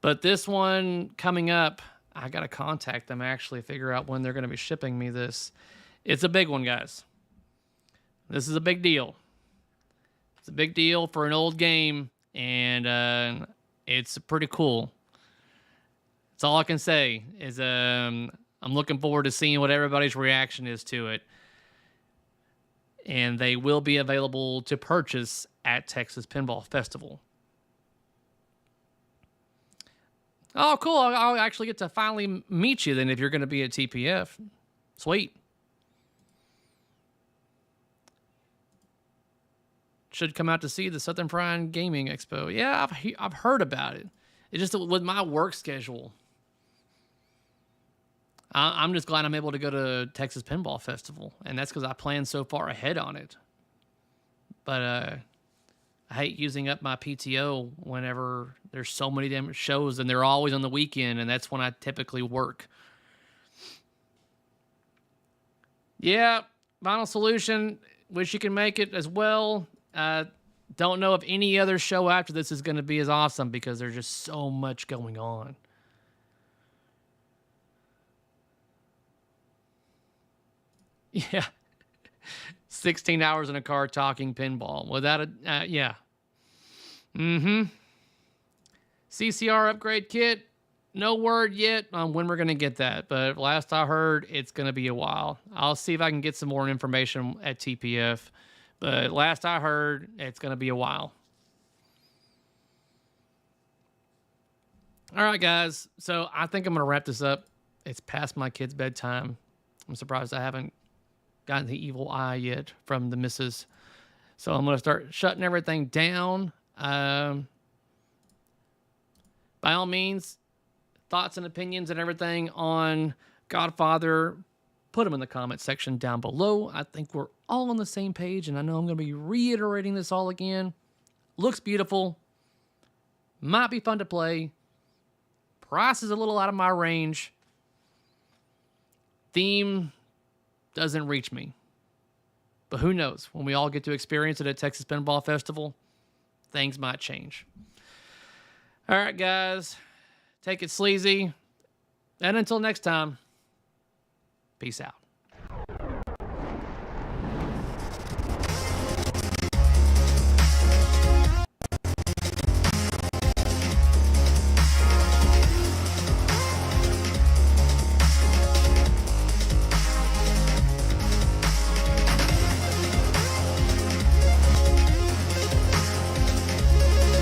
But this one coming up, I got to contact them, actually, figure out when they're going to be shipping me this. It's a big one, guys. This is a big deal. It's a big deal for an old game, and it's pretty cool. That's all I can say is I'm looking forward to seeing what everybody's reaction is to it. And they will be available to purchase at Texas Pinball Festival. Oh, cool. I'll actually get to finally meet you then if you're going to be at TPF. Sweet. Should come out to see the Southern Fried Gaming Expo. Yeah, I've heard about it. It's just with my work schedule. I'm just glad I'm able to go to Texas Pinball Festival, and that's because I plan so far ahead on it. But I hate using up my PTO whenever there's so many damn shows, and they're always on the weekend, and that's when I typically work. Yeah, Vinyl Solution, wish you can make it as well. Don't know if any other show after this is going to be as awesome because there's just so much going on. Yeah. 16 hours in a car talking pinball without a, yeah. CCR upgrade kit. No word yet on when we're going to get that, but last I heard, it's going to be a while. I'll see if I can get some more information at TPF, but last I heard, it's going to be a while. All right, guys. So I think I'm going to wrap this up. It's past my kid's bedtime. I'm surprised I haven't gotten the evil eye yet from the missus. So I'm going to start shutting everything down. By all means, thoughts and opinions and everything on Godfather, put them in the comment section down below. I think we're all on the same page, and I know I'm going to be reiterating this all again. Looks beautiful. Might be fun to play. Price is a little out of my range. Theme doesn't reach me. But who knows? When we all get to experience it at Texas Pinball Festival, things might change. All right, guys. Take it sleazy. And until next time, peace out.